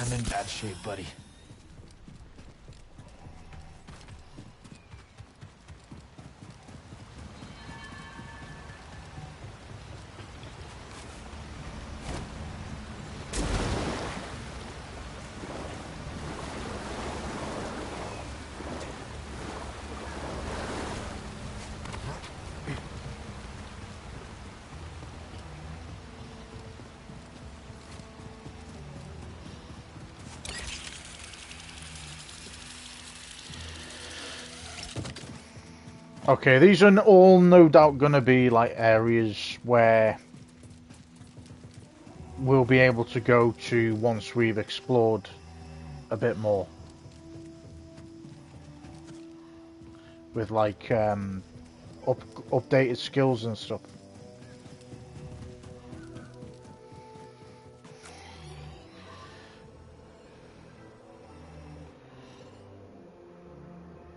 I'm in bad shape, buddy. Okay, these are all no doubt going to be like areas where we'll be able to go to once we've explored a bit more. With like updated skills and stuff.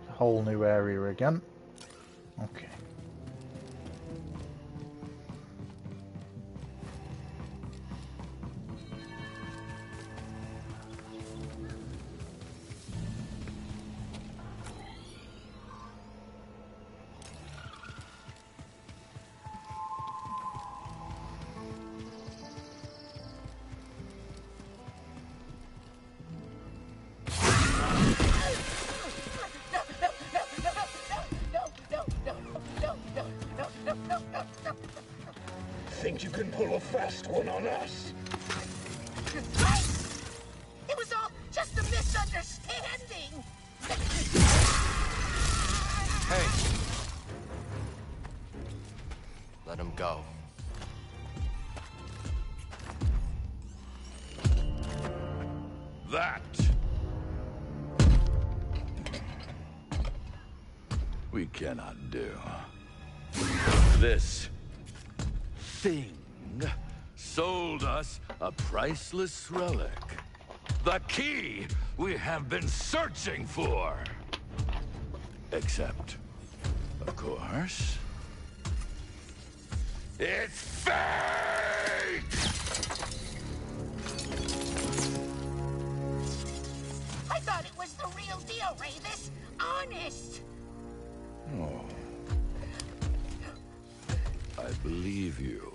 A whole new area again. Okay. Think you can pull a fast one on us? It was all just a misunderstanding! Hey! Let him go. That we cannot do. This thing sold us a priceless relic. The key we have been searching for. Except, of course, it's fake! I thought it was the real deal, Ravis. Honest. Oh. I believe you.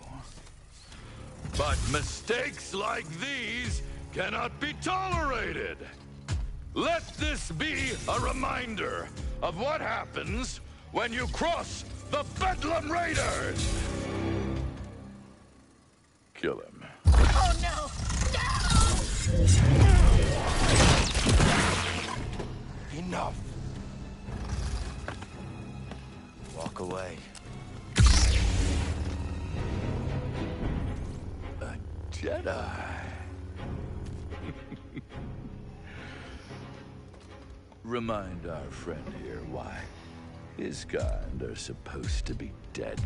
But mistakes like these cannot be tolerated. Let this be a reminder of what happens when you cross the Bedlam Raiders. Kill him. Oh no! No! Enough. Walk away. A Jedi. Remind our friend here why his kind are supposed to be dead.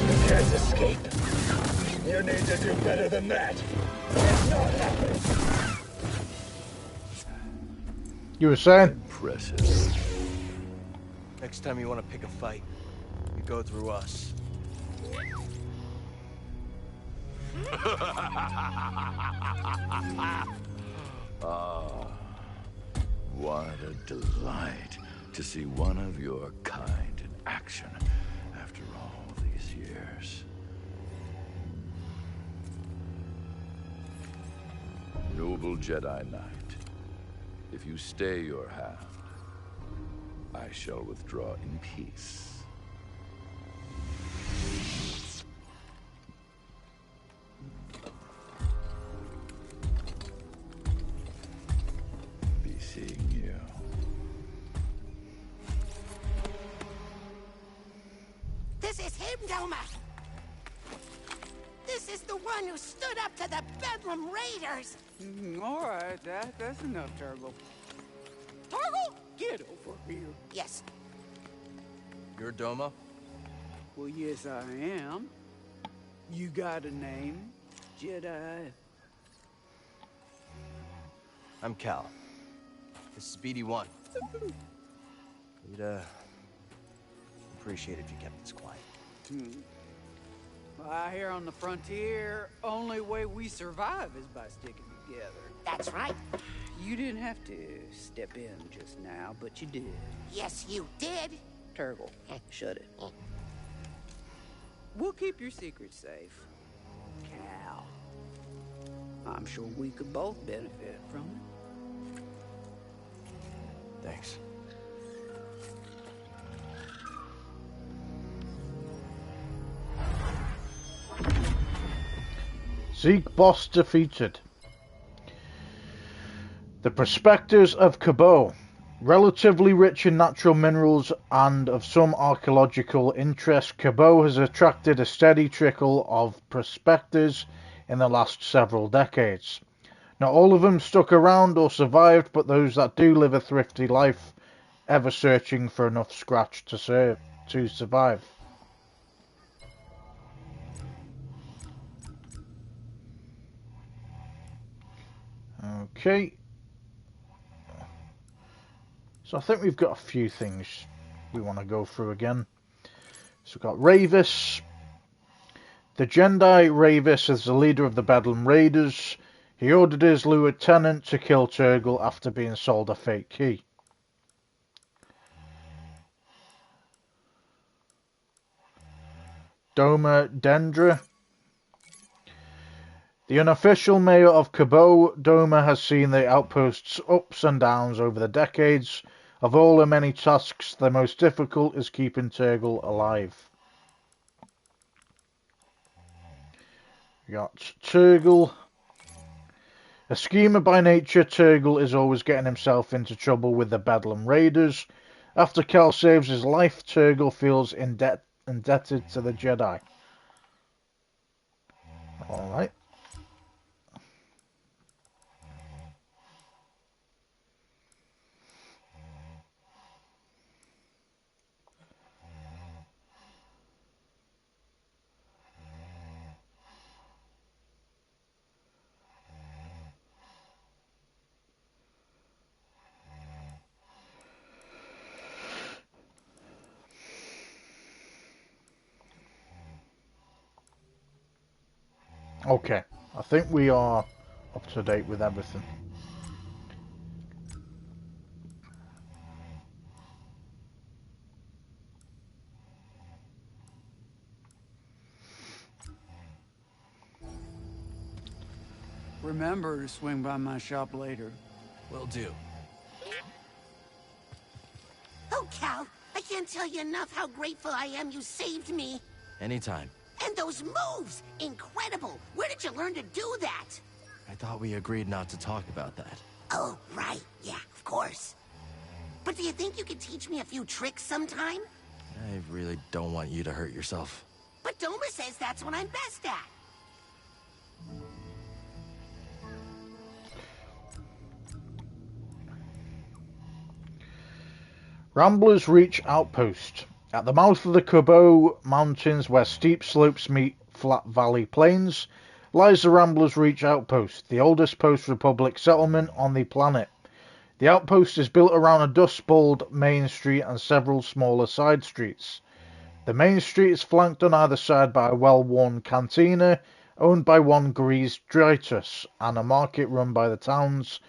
You can't escape. You need to do better than that. It's not happening. You were saying? Impressive. Next time you want to pick a fight, you go through us. Ah, what a delight to see one of your kind in action after all these years. Noble Jedi Knight, if you stay your hand, I shall withdraw in peace. Be seeing you. This is him, Doma! This is the one who stood up to the Bedlam Raiders! All right, that's enough, Turgle. Turgle, get over here. Yes. You're Doma? Well, yes, I am. You got a name, Jedi? I'm Cal. This is BD1. We'd, appreciate if you kept this quiet. Out here on the frontier, only way we survive is by sticking together. That's right. You didn't have to step in just now, but you did. Yes, you did. Turgle, shut it. We'll keep your secret safe. Cal, I'm sure we could both benefit from it. Thanks. Zeke boss defeated. The prospectors of Cabot, relatively rich in natural minerals and of some archaeological interest, Cabot has attracted a steady trickle of prospectors in the last several decades. Not all of them stuck around or survived, but those that do live a thrifty life, ever searching for enough scratch to survive. Okay. So I think we've got a few things we want to go through again. So we've got Ravis. The Jedi Ravis is the leader of the Bedlam Raiders. He ordered his lieutenant to kill Turgle after being sold a fake key. Doma Dendra. The unofficial mayor of Cabot, Doma has seen the outpost's ups and downs over the decades. Of all the many tasks, the most difficult is keeping Turgle alive. We got Turgle. A schemer by nature, Turgle is always getting himself into trouble with the Bedlam Raiders. After Cal saves his life, Turgle feels indebted to the Jedi. Alright. Okay, I think we are up to date with everything. Remember to swing by my shop later. Will do. Oh, Cal, I can't tell you enough how grateful I am you saved me. Anytime. And those moves! Incredible! Where did you learn to do that? I thought we agreed not to talk about that. Oh, right. Yeah, of course. But do you think you could teach me a few tricks sometime? I really don't want you to hurt yourself. But Doma says that's what I'm best at. Ramblers Reach Outpost. At the mouth of the Cabot Mountains, where steep slopes meet flat valley plains, lies the Ramblers Reach Outpost, the oldest post-Republic settlement on the planet. The outpost is built around a dust-bowled main street and several smaller side streets. The main street is flanked on either side by a well-worn cantina, owned by one Grease Dritus, and a market run by the town's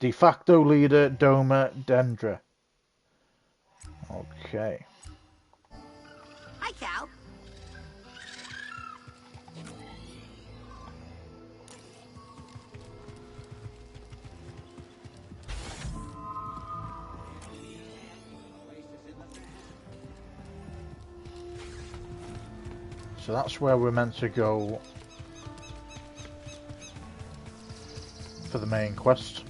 de facto leader, Doma Dendra. Okay. Hi, Cal. So that's where we're meant to go for the main quest.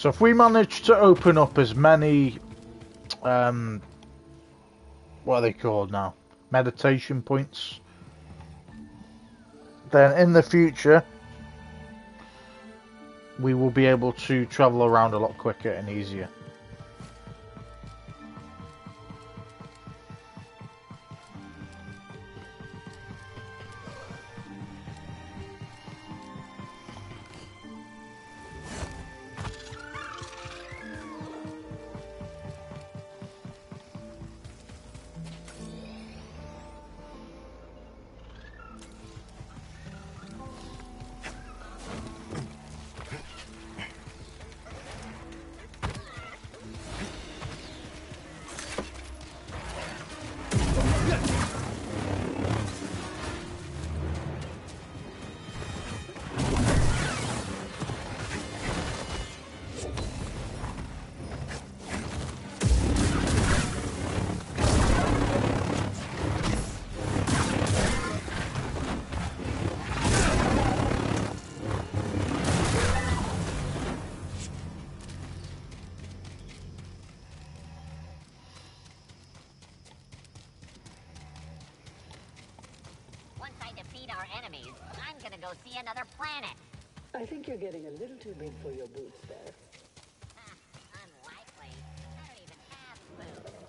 So if we manage to open up as many, what are they called now? Meditation points. Then in the future, we will be able to travel around a lot quicker and easier. See another planet. I think you're getting a little too big for your boots there. Unlikely. I don't even have boots.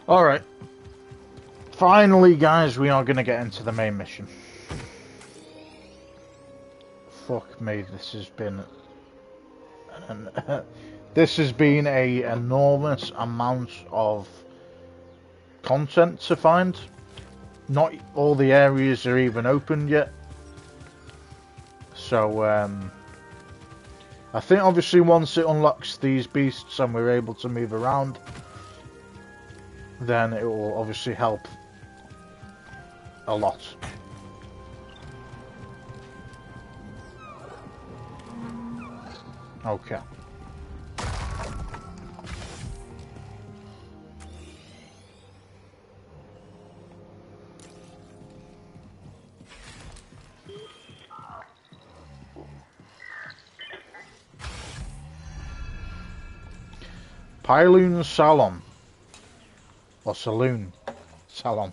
Alright. Finally, guys, we are going to get into the main mission. Fuck me, this has been... this has been a enormous amount of content to find. Not all the areas are even opened yet. So, I think obviously once it unlocks these beasts and we're able to move around, then it will obviously help a lot. Okay. Pyloon Salon. Or Saloon. Salon.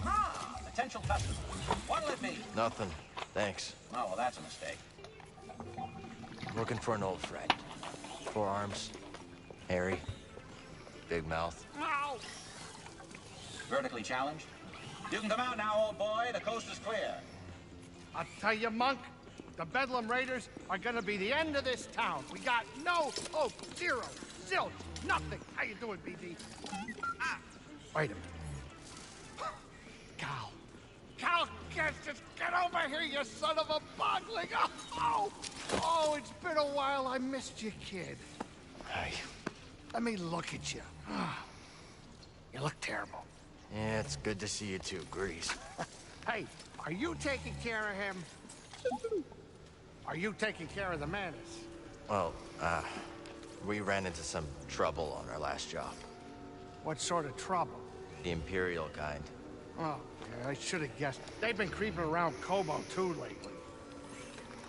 Ah, potential customer. What'll it be? Nothing. Thanks. Oh, well, that's a mistake. Looking for an old friend. 4 arms. Hairy. Big mouth. Vertically challenged? You can come out now, old boy. The coast is clear. I'll tell you, Monk, the Bedlam Raiders are gonna be the end of this town. We got no hope. Zero. Zilch. Nothing. How you doing, BD? Ah, wait a minute. Cal. Cal, just get over here, you son of a bogling! Oh, it's been a while. I missed you, kid. Hey. Let me look at you. You look terrible. Yeah, it's good to see you too, Grease. Hey, are you taking care of him? Are you taking care of the Mantis? Well, we ran into some trouble on our last job. What sort of trouble? The Imperial kind. Oh, yeah, I should have guessed. They've been creeping around Kobo too lately.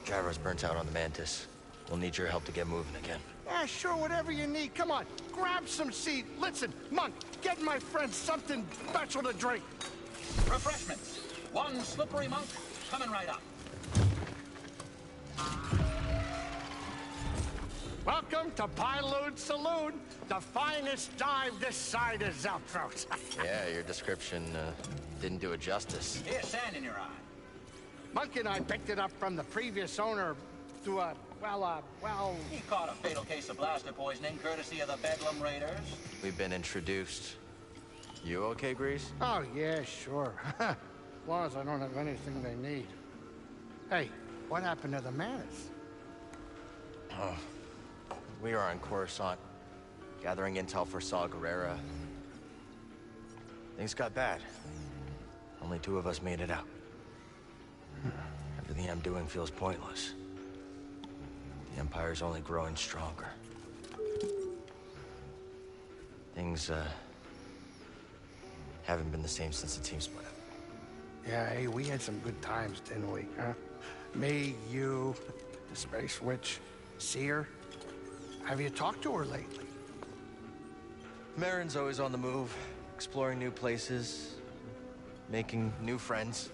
Gyro's burnt out on the Mantis. We'll need your help to get moving again. Yeah, sure, whatever you need. Come on, grab some seed. Listen, Monk, get my friend something special to drink. Refreshments. One slippery monk coming right up. Welcome to Pyloon Saloon, the finest dive this side of Zeltros. Yeah, your description didn't do it justice. Here's sand in your eye. Monk and I picked it up from the previous owner through a, well... He caught a fatal case of blaster poisoning, courtesy of the Bedlam Raiders. We've been introduced. You okay, Grease? Oh, yeah, sure. As long as I don't have anything they need. Hey, what happened to the Mantis? Oh, we are on Coruscant, gathering intel for Saw Gerrera. Things got bad. Only 2 of us made it out. Everything I'm doing feels pointless. The Empire's only growing stronger. Things, haven't been the same since the team split up. Yeah, hey, we had some good times, didn't we, huh? Me, you, the Space Witch, Seer. Have you talked to her lately? Marin's always on the move, exploring new places, making new friends.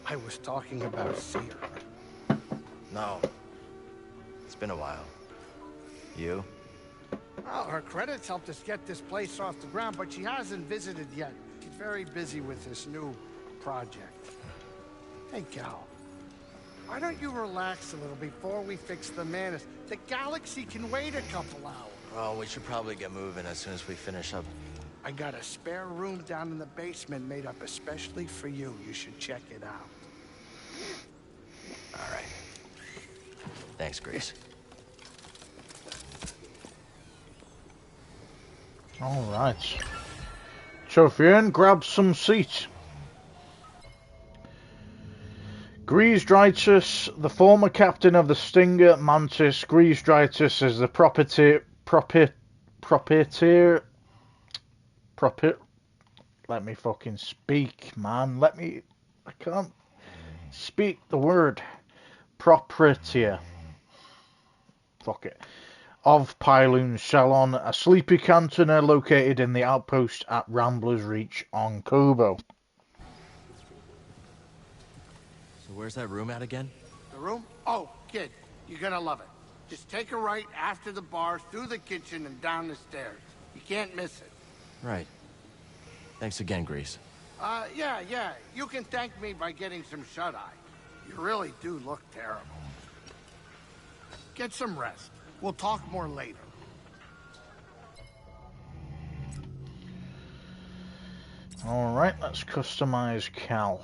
I was talking about Seer. No. It's been a while. You? Well, her credits helped us get this place off the ground, but she hasn't visited yet. She's very busy with this new project. Hey, Cal. Why don't you relax a little before we fix the Mantis? The galaxy can wait a couple hours. Well, we should probably get moving as soon as we finish up. I got a spare room down in the basement made up especially for you. You should check it out. All right. Thanks, Grease. All right. Sofian, grab some seat. Grease-Dritus, the former captain of the Stinger Mantis. Grease-Dritus is the let me fucking speak, man. I can't speak the word. Proprietor. Fuck it. Of Pyloon Salon, a sleepy cantoner located in the outpost at Rambler's Reach on Kobo. So where's that room at again? The room? Oh, kid, you're gonna love it. Just take a right after the bar, through the kitchen, and down the stairs. You can't miss it. Right. Thanks again, Grease. Yeah. You can thank me by getting some shut-eye. You really do look terrible. Get some rest. We'll talk more later. Alright, let's customize Cal.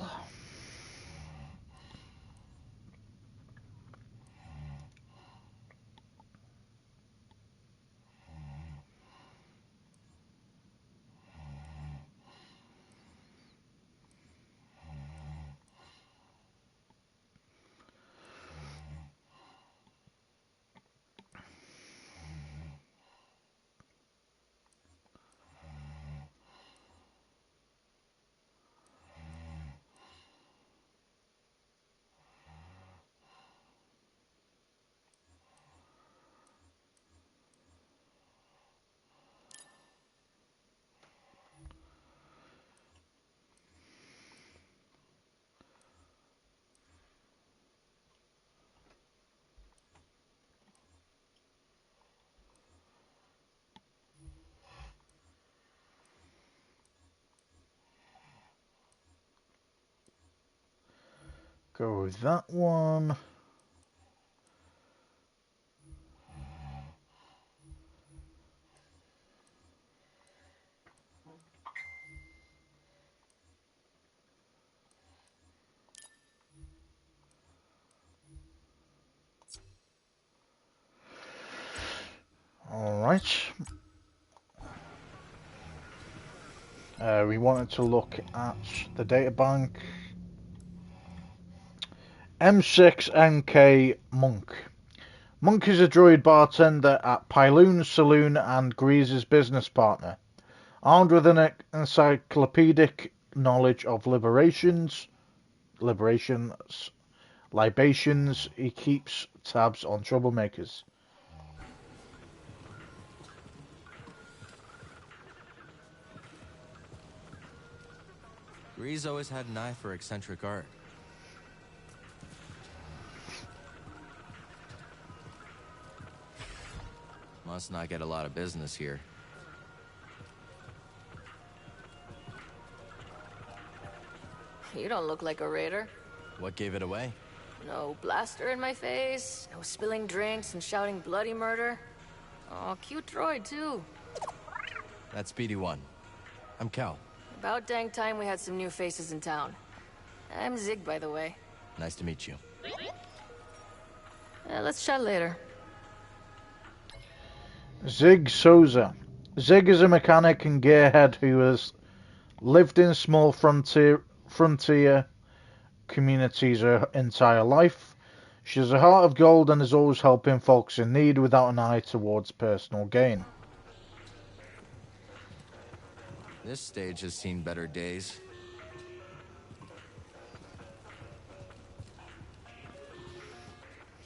Go with that one. Right. We wanted to look at the data bank. M6NK Monk. Monk is a droid bartender at Pyloon's Saloon and Grease's business partner. Armed with an encyclopedic knowledge of libations, he keeps tabs on troublemakers. Grease always had an eye for eccentric art. Must not get a lot of business here. You don't look like a raider. What gave it away? No blaster in my face, no spilling drinks and shouting bloody murder. Oh, cute droid, too. That's BD1. I'm Cal. About dang time we had some new faces in town. I'm Zig, by the way. Nice to meet you. Let's chat later. Zig Souza. Zig is a mechanic and gearhead who has lived in small frontier communities her entire life. She has a heart of gold and is always helping folks in need without an eye towards personal gain. This stage has seen better days.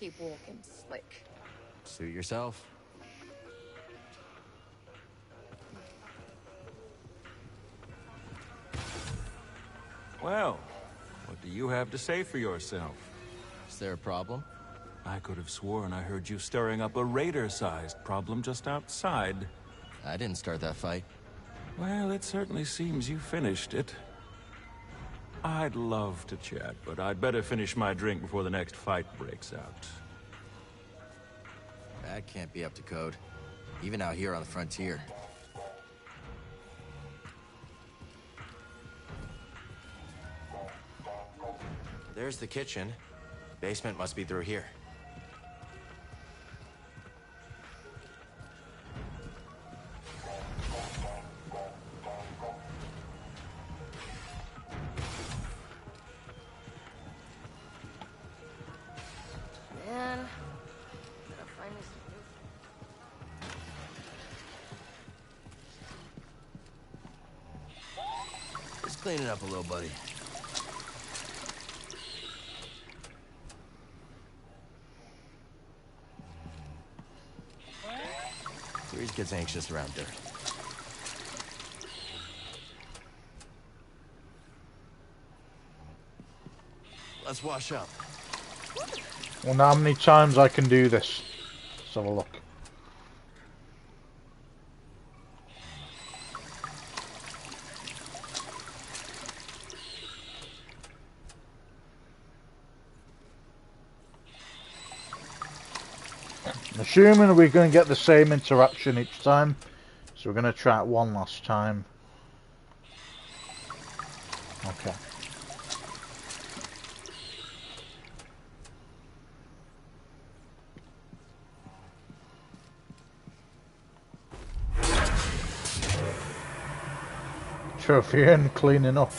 Keep walking, slick. Suit yourself. Well, what do you have to say for yourself? Is there a problem? I could have sworn I heard you stirring up a raider-sized problem just outside. I didn't start that fight. Well, it certainly seems you finished it. I'd love to chat, but I'd better finish my drink before the next fight breaks out. That can't be up to code, even out here on the frontier. There's the kitchen. Basement must be through here. Man, gotta find me some new... Just clean it up a little, buddy. Grease gets anxious around dirt. Let's wash up. Wonder how many times I can do this. Let's have a look. Assuming we're going to get the same interaction each time, so we're going to try it one last time. Okay. Trophy and cleaning up.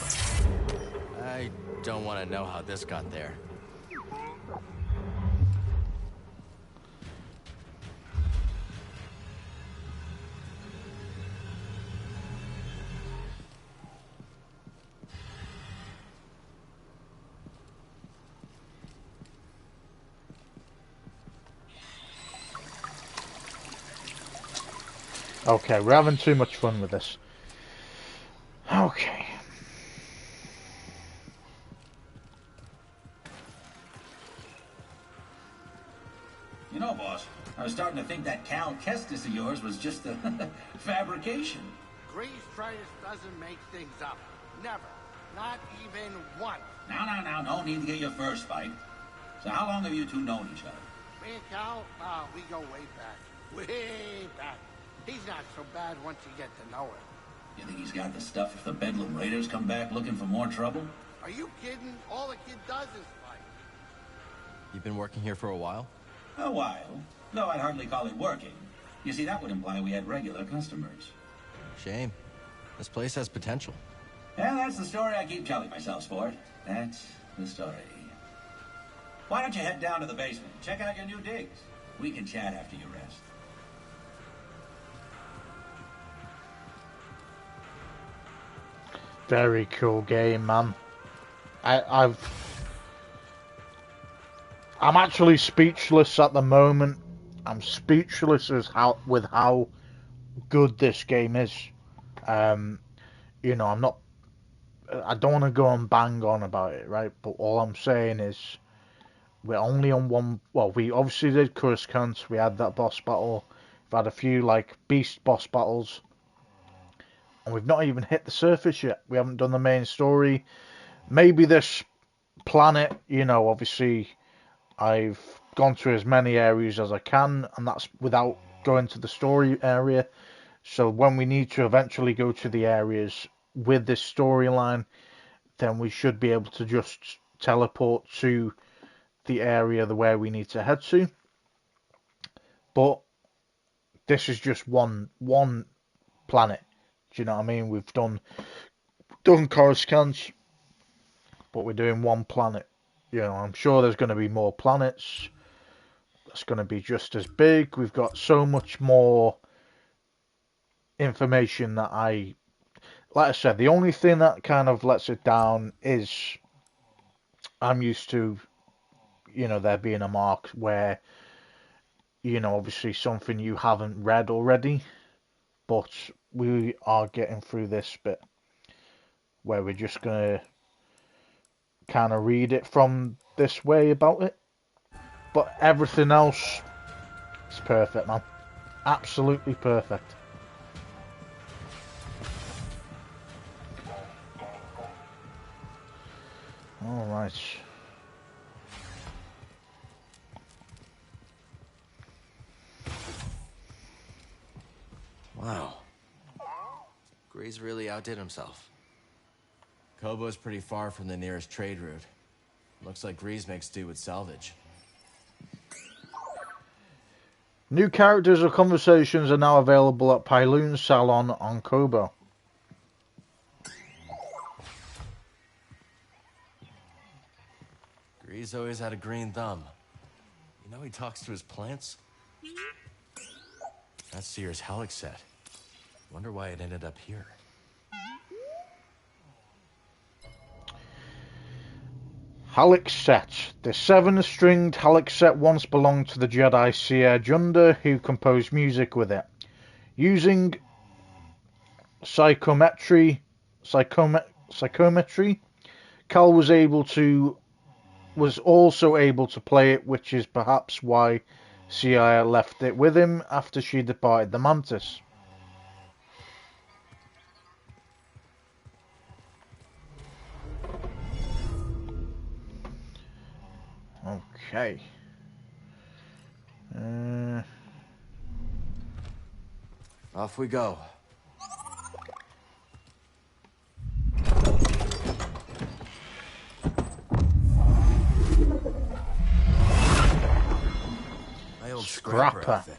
I don't want to know how this got there. Okay, we're having too much fun with this. Okay. You know, boss, I was starting to think that Cal Kestis of yours was just a fabrication. Grease Trius doesn't make things up. Never. Not even once. Now, no need to get your first fight. So how long have you two known each other? Me and Cal, we go way back. Way back. He's not so bad once you get to know him. You think he's got the stuff if the Bedlam Raiders come back looking for more trouble? Are you kidding? All the kid does is fight. You've been working here for a while? A while. Though I'd hardly call it working. You see, that would imply we had regular customers. Shame. This place has potential. Yeah, that's the story I keep telling myself, sport. That's the story. Why don't you head down to the basement and check out your new digs? We can chat after you rest. Very cool game, man. I'm actually speechless at the moment. I'm speechless with how good this game is. You know, I don't want to go and bang on about it, right? But all I'm saying is we're only on one. Well, we obviously did Coruscant. We had that boss battle. We've had a few like beast boss battles, and we've not even hit the surface yet. We haven't done the main story. Maybe this planet, you know, obviously I've gone through as many areas as I can, and that's without going to the story area. So when we need to eventually go to the areas with this storyline, then we should be able to just teleport to the area where we need to head to. But this is just one planet. Do you know what I mean? We've done Coruscant, but we're doing one planet. You know, I'm sure there's going to be more planets. That's going to be just as big. We've got so much more information that like I said, the only thing that kind of lets it down is I'm used to, you know, there being a mark where, you know, obviously something you haven't read already, but we are getting through this bit where we're just going to kind of read it from this way about it. But everything else is perfect, man. Absolutely perfect. All right. Wow. Grease really outdid himself. Kobo's pretty far from the nearest trade route. Looks like Grease makes do with salvage. New characters or conversations are now available at Pyloon's Salon on Kobo. Grease always had a green thumb. You know he talks to his plants? That's Seer's Halleck set. Wonder why it ended up here. Halleck set. The 7-stringed Halleck set once belonged to the Jedi seer Junda, who composed music with it. Using psychometry, Cal was also able to play it, which is perhaps why Cia left it with him after she departed the Mantis. Okay. Off we go. My old scrapper outfit.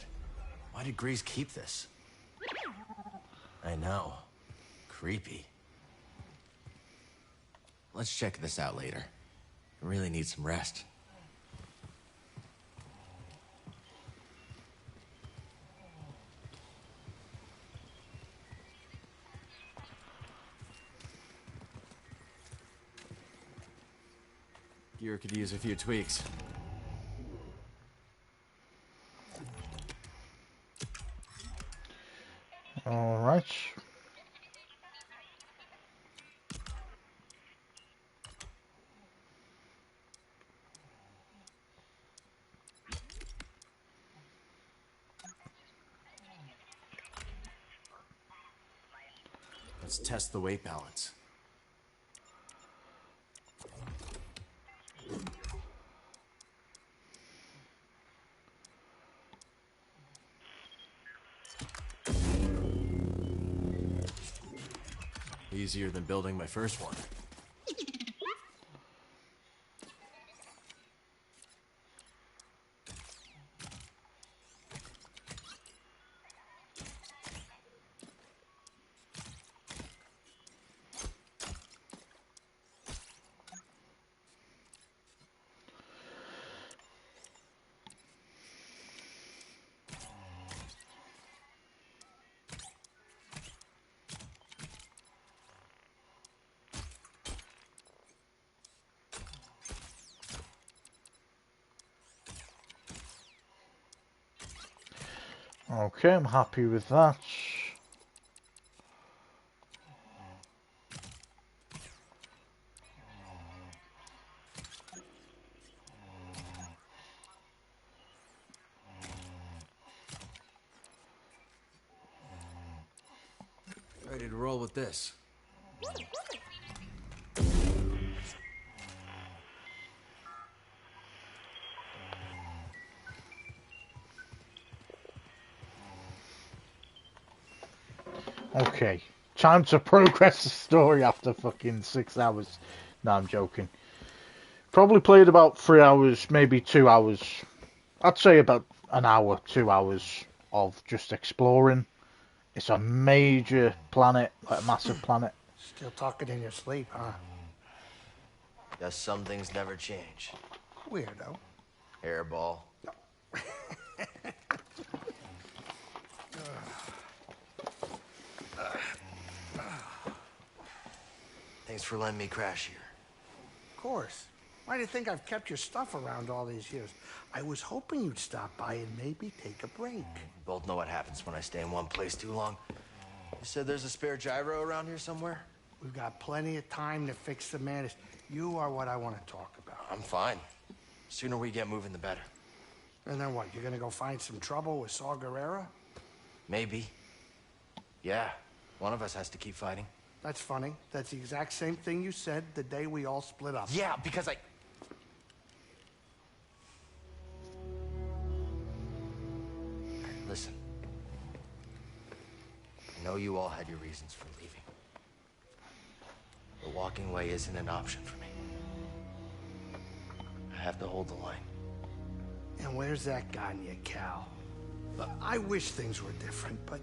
Why did Grease keep this? I know. Creepy. Let's check this out later. I really need some rest. Gear could use a few tweaks. All right. Let's test the weight balance. Easier than building my first one. Okay, I'm happy with that. Ready to roll with this. Okay, time to progress the story after fucking 6 hours. No, I'm joking. Probably played about 3 hours, maybe 2 hours. I'd say about an hour, 2 hours of just exploring. It's a major planet, like a massive planet. Still talking in your sleep, huh? Guess some things never change. Weirdo. Hairball. Thanks for letting me crash here. Of course. Why do you think I've kept your stuff around all these years? I was hoping you'd stop by and maybe take a break. We both know what happens when I stay in one place too long. You said there's a spare gyro around here somewhere? We've got plenty of time to fix the madness. You are what I want to talk about. I'm fine. Sooner we get moving, the better. And then what? You're gonna go find some trouble with Saw Gerrera? Maybe. Yeah, one of us has to keep fighting. That's funny. That's the exact same thing you said the day we all split up. Yeah, because Listen. I know you all had your reasons for leaving. But walking away isn't an option for me. I have to hold the line. And where's that gotten you, Cal? Look, I wish things were different, but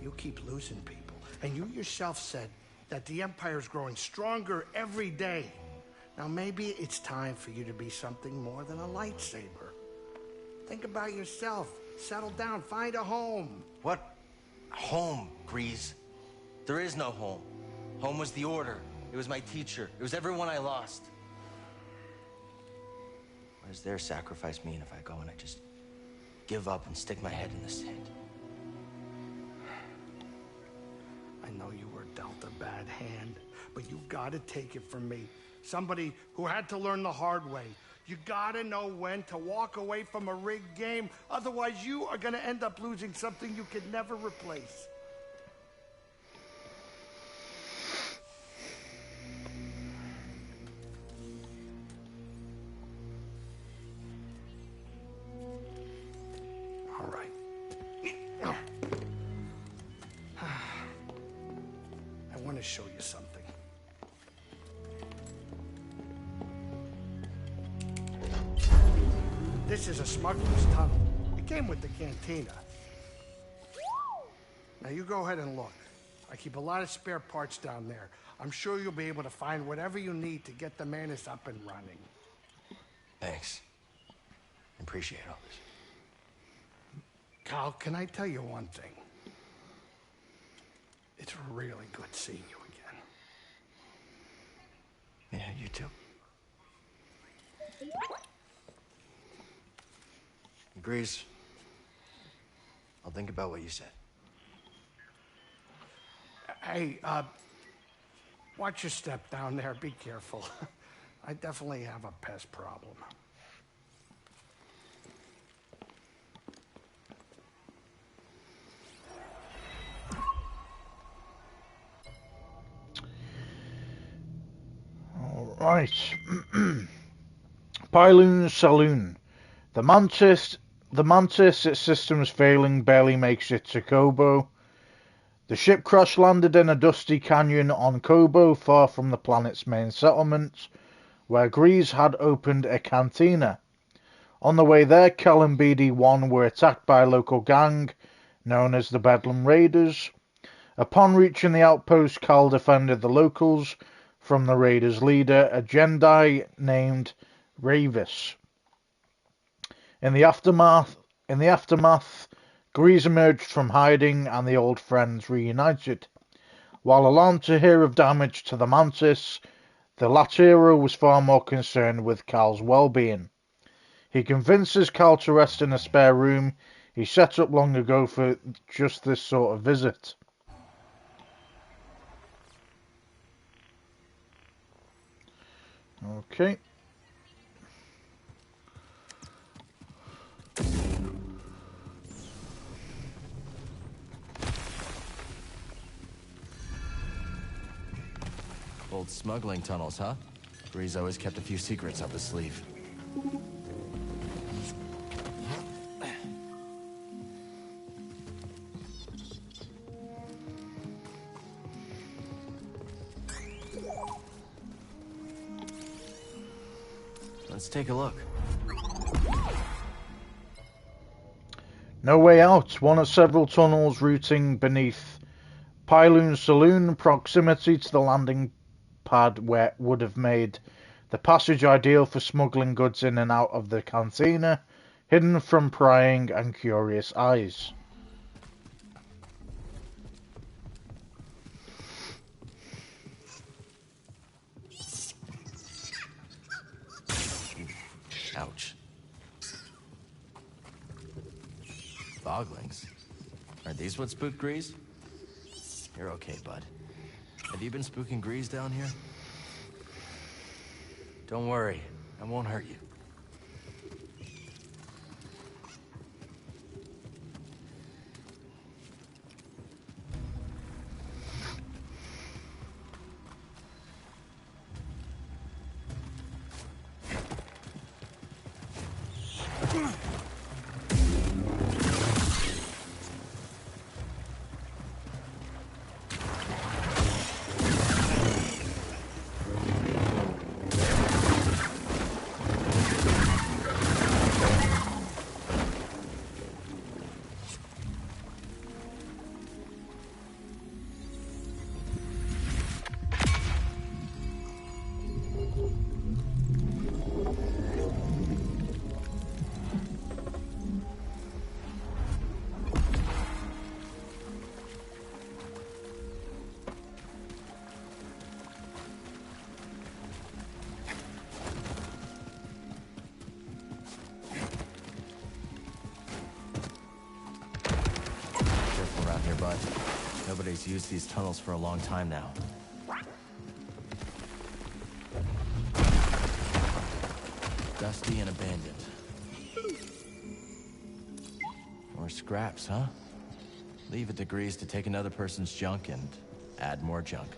you keep losing people. And you yourself said that the Empire's growing stronger every day. Now maybe it's time for you to be something more than a lightsaber. Think about yourself. Settle down. Find a home. What? Home, Grease. There is no home. Home was the Order. It was my teacher. It was everyone I lost. What does their sacrifice mean if I go and I just give up and stick my head in the sand? I know you were dealt a bad hand, but you gotta take it from me. Somebody who had to learn the hard way. You gotta know when to walk away from a rigged game. Otherwise, you are gonna end up losing something you could never replace. All right. I want to show you something. This is a smuggler's tunnel. It came with the cantina. Now you go ahead and look. I keep a lot of spare parts down there. I'm sure you'll be able to find whatever you need to get the Manus up and running. Thanks. I appreciate all this. Cal, can I tell you one thing? It's really good seeing you again. Yeah, you too. Grease. I'll think about what you said. Hey, watch your step down there. Be careful. I definitely have a pest problem. All right. Pyloon's Saloon. The Mantis, its systems failing, barely makes it to Kobo. The ship crash landed in a dusty canyon on Kobo, far from the planet's main settlement, where Grease had opened a cantina. On the way there, Cal and BD-1 were attacked by a local gang known as the Bedlam Raiders. Upon reaching the outpost, Cal defended the locals from the Raiders' leader, a Jedi named Ravis. In the aftermath, Grease emerged from hiding and the old friends reunited. While alarmed to hear of damage to the Mantis, the Latero was far more concerned with Cal's well-being. He convinces Cal to rest in a spare room He set up long ago for just this sort of visit. Okay. Old smuggling tunnels, huh? Grease always kept a few secrets up his sleeve. Let's take a look. No way out. One of several tunnels routing beneath Pyloon's saloon. Proximity to the landing pad where would have made the passage ideal for smuggling goods in and out of the cantina, hidden from prying and curious eyes. Ouch. Foglings? Are these what spooked Grease? You're okay, bud. Have you been spooking Grease down here? Don't worry, I won't hurt you. Nobody's used these tunnels for a long time now. Dusty and abandoned. More scraps, huh? Leave it to Grease to take another person's junk and add more junk.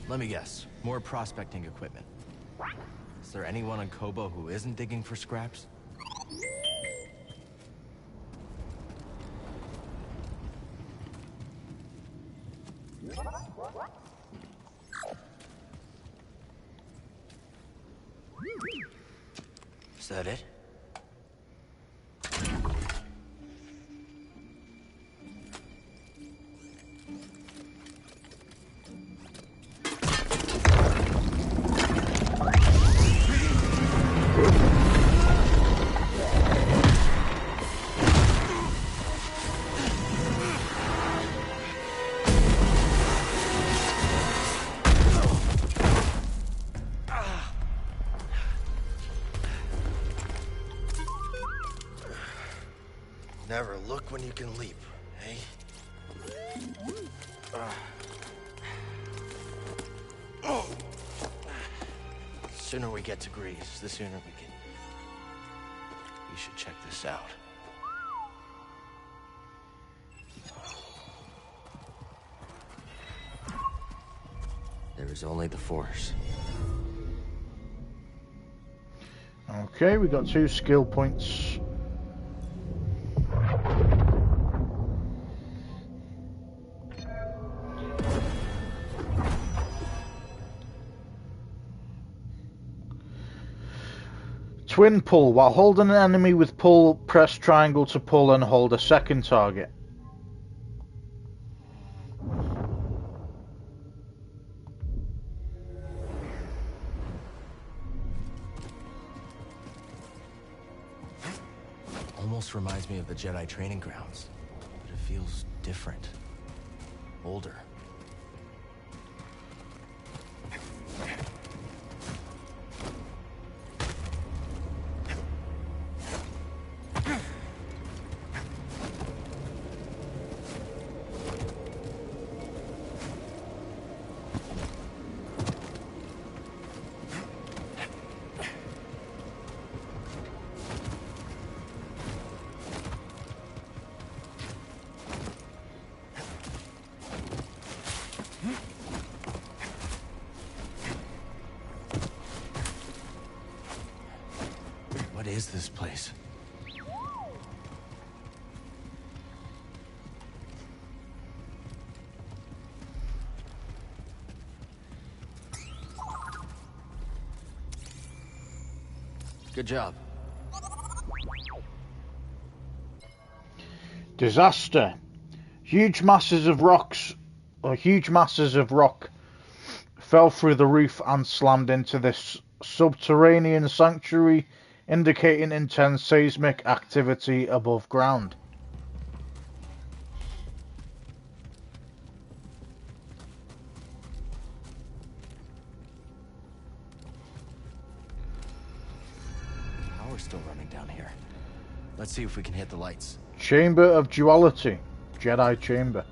Let me guess. More prospecting equipment. Is there anyone on Kobo who isn't digging for scraps? Is that it? Never look when you can leap, eh? The sooner we get to Grease, the sooner we can... We should check this out. There is only the Force. Okay, we got 2 skill points. Twin pull. While holding an enemy with pull, press triangle to pull and hold a second target. Almost reminds me of the Jedi training grounds, but it feels different. Older. What is this place? Good job. Disaster. Huge masses of rock fell through the roof and slammed into this subterranean sanctuary, indicating intense seismic activity above ground. Power's still running down here. Let's see if we can hit the lights. Chamber of Duality. Jedi Chamber.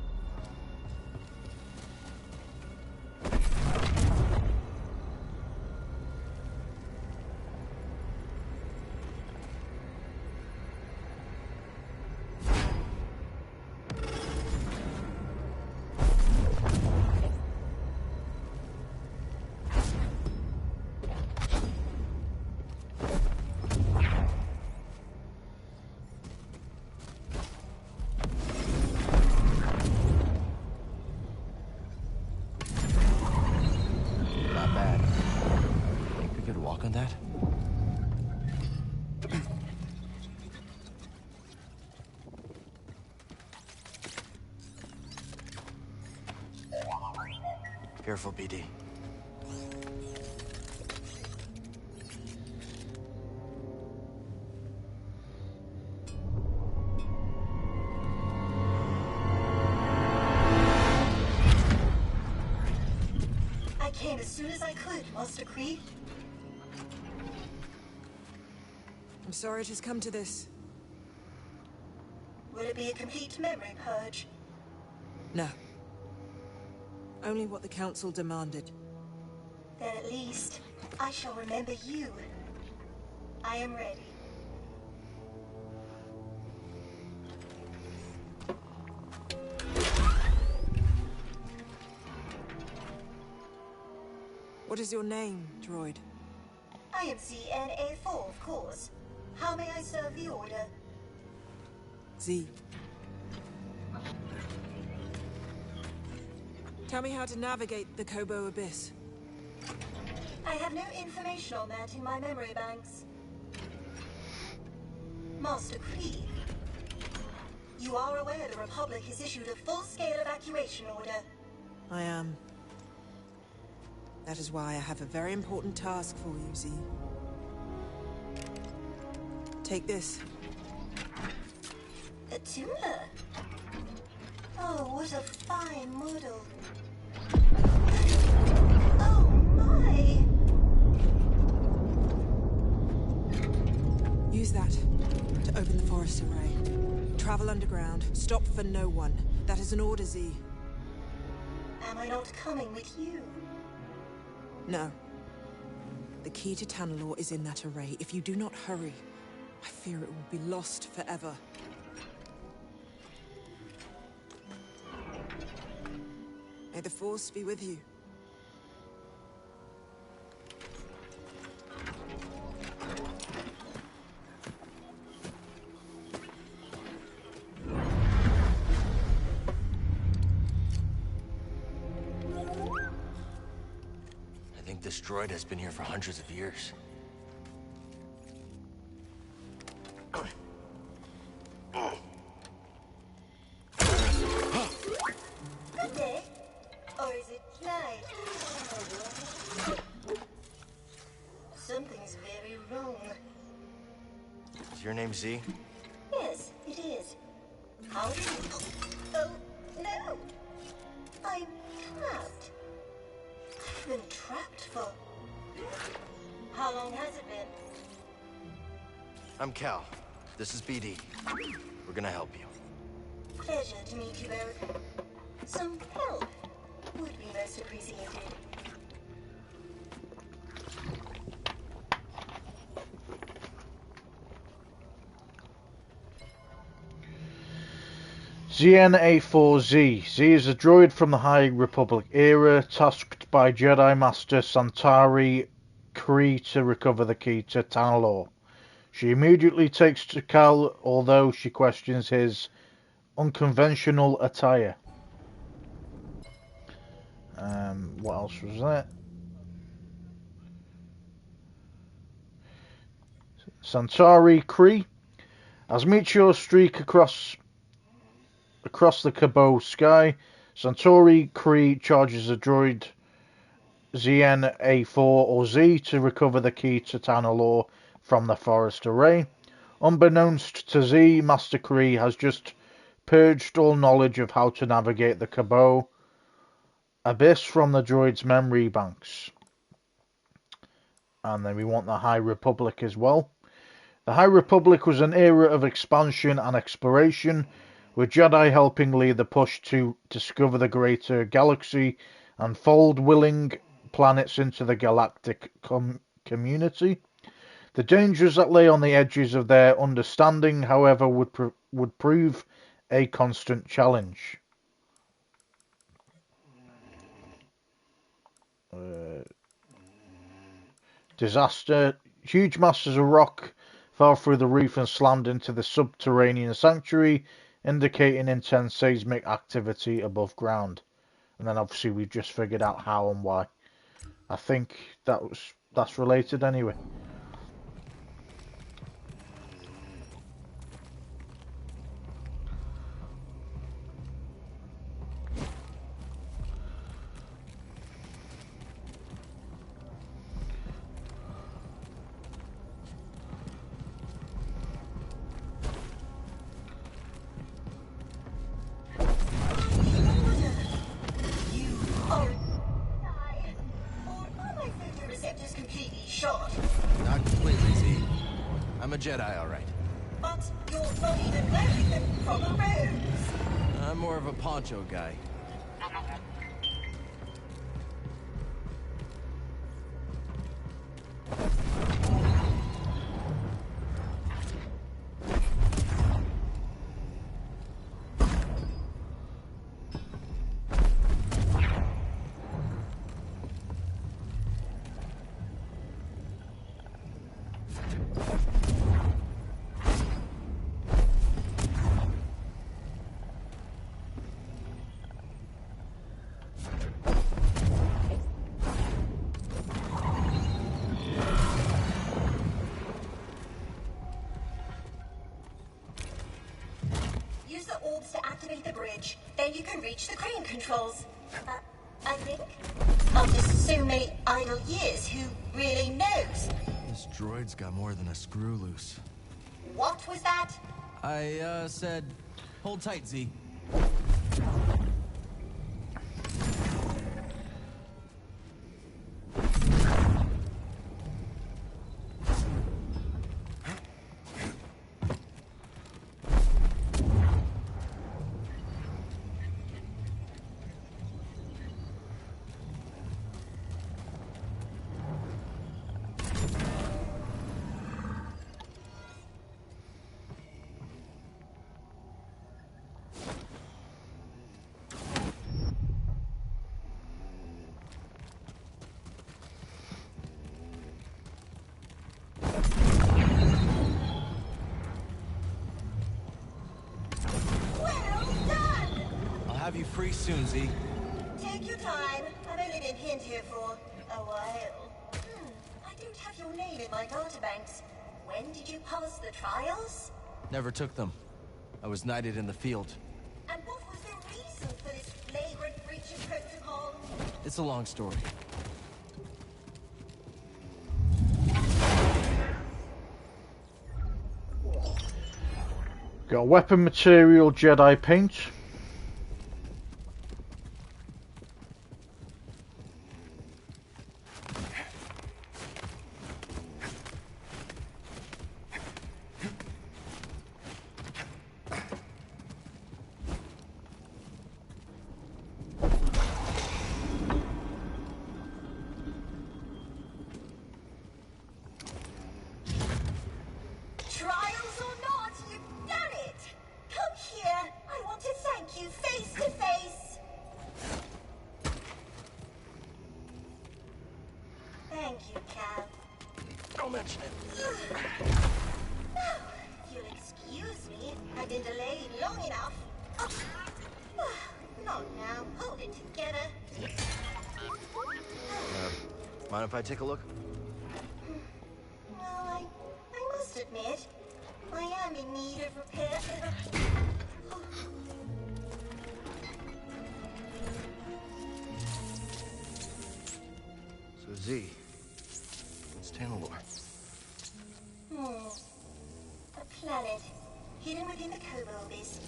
Careful, BD. I came as soon as I could, Master Kree. I'm sorry it has come to this. Will it be a complete memory purge? No. Only what the Council demanded. Then at least I shall remember you. I am ready. What is your name, droid? I am CNA4, of course. How may I serve the Order? Z. Tell me how to navigate the Kobo Abyss. I have no information on that in my memory banks. Master Kree, you are aware the Republic has issued a full-scale evacuation order. I am. That is why I have a very important task for you, Z. Take this. A tuna? Oh, what a fine model. Oh my! Use that to open the forest array. Travel underground. Stop for no one. That is an order, Z. Am I not coming with you? No. The key to Tanalorr is in that array. If you do not hurry, I fear it will be lost forever. May the Force be with you. I think this droid has been here for hundreds of years. name Z? Yes, it is. How do you... Oh, no! I'm trapped. I've been trapped for... How long has it been? I'm Cal. This is BD. We're gonna help you. Pleasure to meet you both. Some help would be most appreciated. ZN-A4Z. Z is a droid from the High Republic era, tasked by Jedi Master Santari Khri to recover the key to Tanalorr. She immediately takes to Cal, although she questions his unconventional attire. What else was that? Santari Khri. As meteors streak across the Cabo sky, Santari Khri charges a droid ZN-A4 or Z to recover the key to Tanalorr from the forest array. Unbeknownst to Z, Master Khri has just purged all knowledge of how to navigate the Cabo abyss from the droid's memory banks. And then we want the High Republic as well. The High Republic was an era of expansion and exploration, with Jedi helping lead the push to discover the greater galaxy and fold willing planets into the galactic community. The dangers that lay on the edges of their understanding, however, would prove a constant challenge. Disaster. Huge masses of rock fell through the roof and slammed into the subterranean sanctuary, indicating intense seismic activity above ground. And then obviously we've just figured out how and why. I think that's related anyway. Not completely, Z. I'm a Jedi, all right. But you're not even wearing them from a rose. I'm more of a poncho guy. Use the orbs to activate the bridge. Then you can reach the crane controls. I think. After so many idle years, who really knows? This droid's got more than a screw loose. What was that? I, said, hold tight, Z. Have you free soon, Z. Take your time. I've only been pinned here for a while. I don't have your name in my databanks. When did you pass the trials? Never took them. I was knighted in the field. And what was the reason for this flagrant breach of protocol? It's a long story. Got weapon material, Jedi paint. Trials or not, you've done it! Come here! I want to thank you face to face! Thank you, Cal. Don't mention it. Now, if you'll excuse me, I've been delayed long enough. Not now. Hold it together. Mind if I take a look? Well, I must admit, I am in need of repair. So Z, it's Tanalor. A planet hidden within the Kobolds.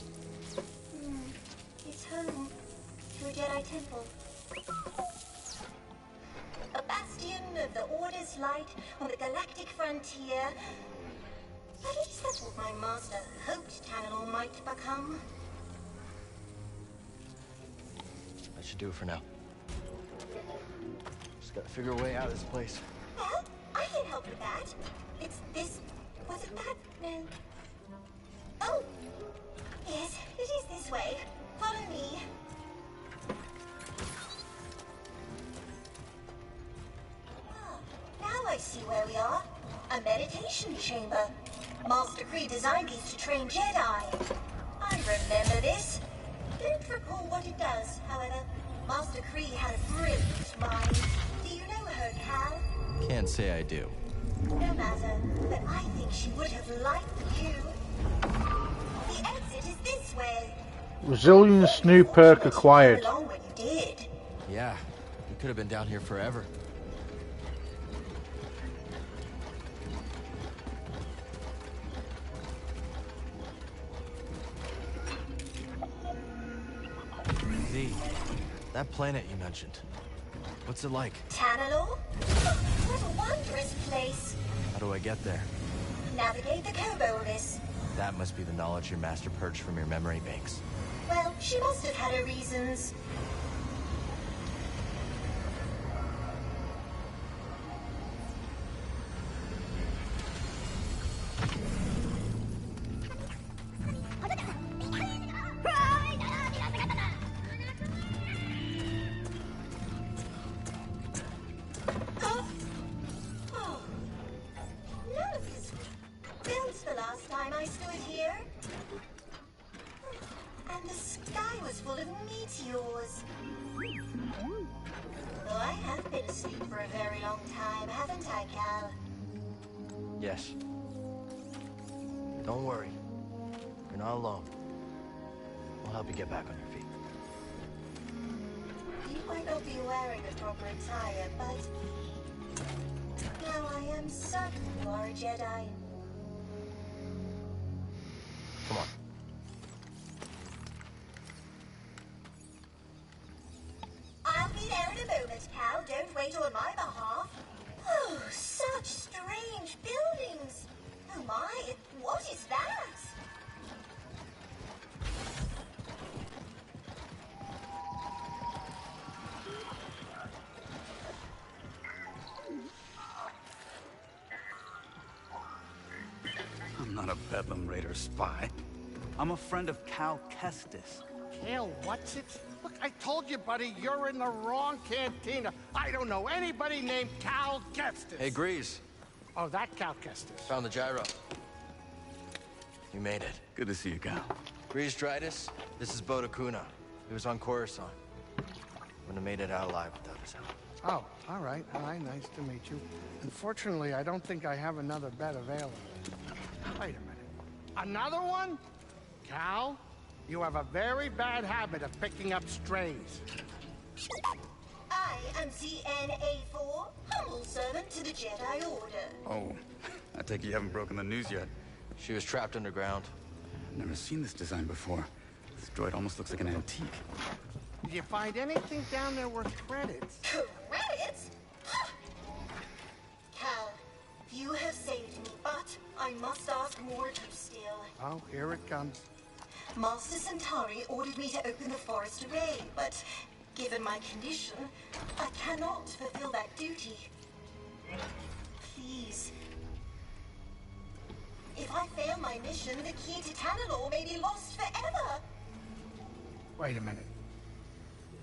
It's home to a Jedi temple. A bastion of the Order's light on the galactic frontier. At least that's what my master hoped Tanalor might become. That should do it for now. Just gotta figure a way out of this place. Well, I can help with that. It's this... Was it that? No. Oh! Yes, it is this way. Follow me. Now I see where we are. A meditation chamber. Master Kree designed these to train Jedi. I remember this. Don't recall what it does, however. Master Kree had a brilliant mind. Do you know her, Cal? Can't say I do. No matter, but I think she would have liked you. The exit is this way. Resilience new perk acquired. Along when you did. Yeah, we could have been down here forever. Z, that planet you mentioned, what's it like? Tanalor? What a wondrous place. How do I get there? Navigate the Kobolds. That must be the knowledge your master purged from your memory banks. Well, she must have had her reasons. None of this built the last time I stood here. And the sky was full of meteors. Though I have been asleep for a very long time, haven't I, Cal? Yes. Don't worry. You're not alone. We'll help you get back on your feet. You might not be wearing a proper attire, but now I am certain you are a Jedi. Come on. I'll be there in a moment, Cal. Don't wait on my behalf. Oh, such strange buildings. Oh my, what is that? I'm not a Bedlam Raider spy. I'm a friend of Cal Kestis. Cal, what's it? Look, I told you, buddy, you're in the wrong cantina. I don't know anybody named Cal Kestis. Hey, Grease. Oh, that Cal Kestis. Found the gyro. You made it. Good to see you, Cal. Grease Dritus, this is Boda Kuna. He was on Coruscant. Wouldn't have made it out alive without his help. Oh, all right. Hi, nice to meet you. Unfortunately, I don't think I have another bed available. Wait a minute. Another one? Cal, you have a very bad habit of picking up strays. I am ZNA4, humble servant to the Jedi Order. Oh, I take it you haven't broken the news yet. She was trapped underground. I've never seen this design before. This droid almost looks like an antique. Did you find anything down there worth credits? Credits? Cal, you have saved me, but I must ask more of you still. Oh, here it comes. Master Centauri ordered me to open the forest array, but given my condition, I cannot fulfill that duty. Please. If I fail my mission, the key to Tanalorr may be lost forever. Wait a minute.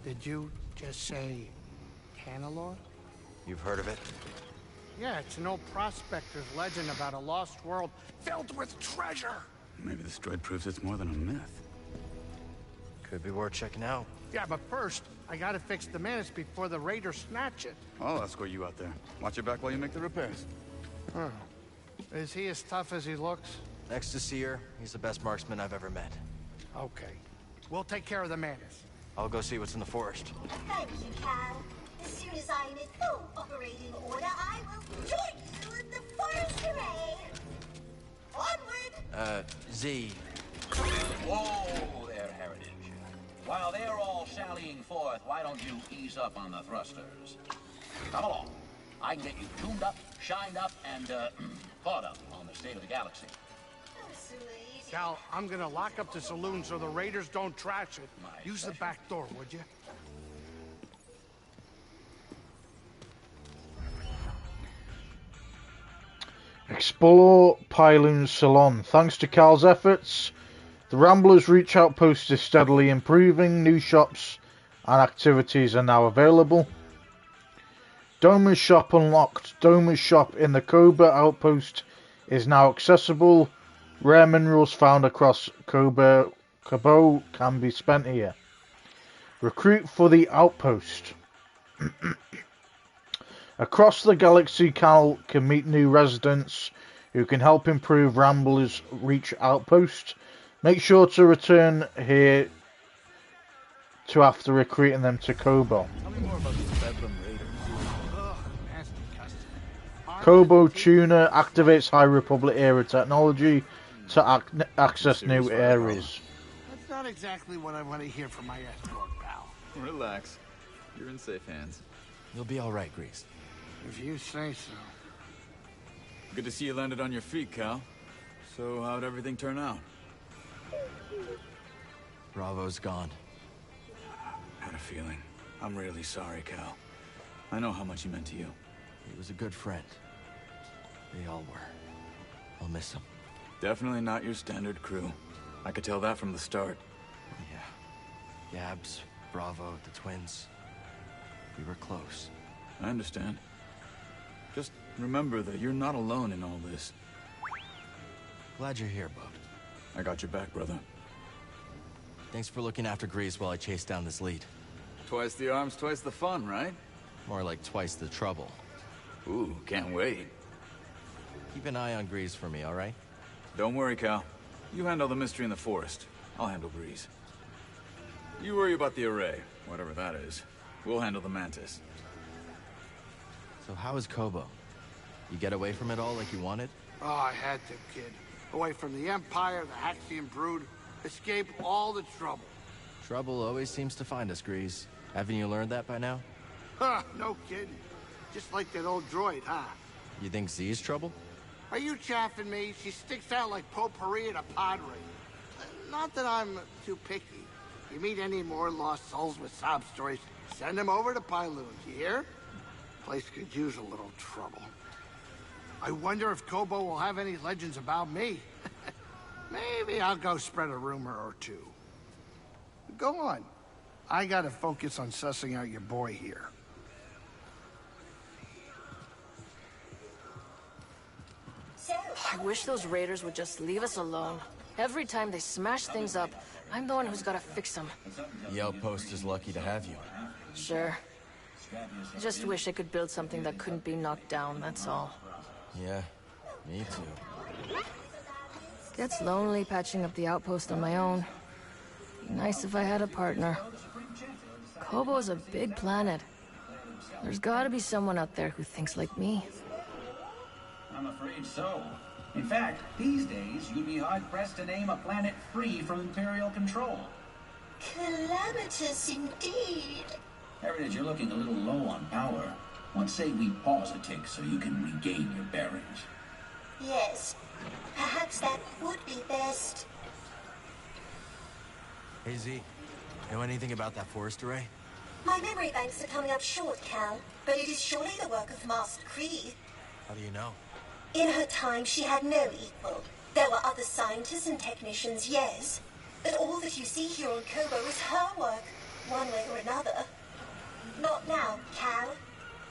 Did you just say Tanalorr? You've heard of it? Yeah, it's an old prospector's legend about a lost world filled with treasure. Maybe this droid proves it's more than a myth. Could be worth checking out. Yeah, but first, I gotta fix the Mantis before the Raiders snatch it. I'll escort you out there. Watch your back while you make the repairs. Huh. Is he as tough as he looks? Next to Seer, he's the best marksman I've ever met. Okay. We'll take care of the Mantis. I'll go see what's in the forest. Thank you, Cal. As soon as I'm in full operating order, I will join you in the forest array. Onward! Z. Whoa there, Heritage. While they're all sallying forth, why don't you ease up on the thrusters? Come along. I can get you tuned up, shined up, and, caught up on the state of the galaxy. Oh, sweet. Cal, I'm gonna lock up the saloon so the Raiders don't trash it. Use the back door, would you? Explore Pyloon's Salon. Thanks to Carl's efforts, the Ramblers' Reach Outpost is steadily improving. New shops and activities are now available. Doma's Shop unlocked. Doma's Shop in the Koba Outpost is now accessible. Rare minerals found across Kobo can be spent here. Recruit for the Outpost. Across the galaxy, Cal can meet new residents who can help improve Ramblers' Reach Outpost. Make sure to return here to after recruiting them to Kobo. Tell me more about these Bedlam Raiders. Kobo Tuner activates High Republic era technology to access new areas. That's not exactly what I want to hear from my escort, pal. Relax. You're in safe hands. You'll be all right, Grease. If you say so. Good to see you landed on your feet, Cal. So how'd everything turn out? Bravo's gone. Had a feeling. I'm really sorry, Cal. I know how much he meant to you. He was a good friend. They all were. I'll miss him. Definitely not your standard crew. I could tell that from the start. Yeah. Yabs, Bravo, the twins. We were close. I understand. Just remember that you're not alone in all this. Glad you're here, Bub. I got your back, brother. Thanks for looking after Grease while I chase down this lead. Twice the arms, twice the fun, right? More like twice the trouble. Ooh, can't wait. Keep an eye on Grease for me, all right? Don't worry, Cal. You handle the mystery in the forest. I'll handle Grease. You worry about the array, whatever that is. We'll handle the Mantis. So how is Kobo? You get away from it all like you wanted? Oh, I had to, kid. Away from the Empire, the Haxian brood, escape all the trouble. Trouble always seems to find us, Grease. Haven't you learned that by now? Huh, no kidding. Just like that old droid, huh? You think Z's trouble? Are you chaffing me? She sticks out like potpourri at a pod race. Not that I'm too picky. You meet any more lost souls with sob stories, send them over to Pyloon, you hear? Place could use a little trouble. I wonder if Kobo will have any legends about me. Maybe I'll go spread a rumor or two. Go on. I gotta focus on sussing out your boy here. I wish those raiders would just leave us alone. Every time they smash things up, I'm the one who's gotta fix them. The outpost is lucky to have you. Sure. I just wish I could build something that couldn't be knocked down, that's all. Yeah, me too. Gets lonely patching up the outpost on my own. Be nice if I had a partner. Kobo's a big planet. There's gotta be someone out there who thinks like me. I'm afraid so. In fact, these days, you'd be hard-pressed to name a planet free from Imperial control. Calamitous indeed. Heritage, you're looking a little low on power. Let's say we pause a tick so you can regain your bearings. Yes, perhaps that would be best. Hey, Z. Know anything about that forest array? My memory banks are coming up short, Cal, but it is surely the work of Master Kree. How do you know? In her time, she had no equal. There were other scientists and technicians, yes, but all that you see here on Kobo is her work, one way or another. Not now, Cal.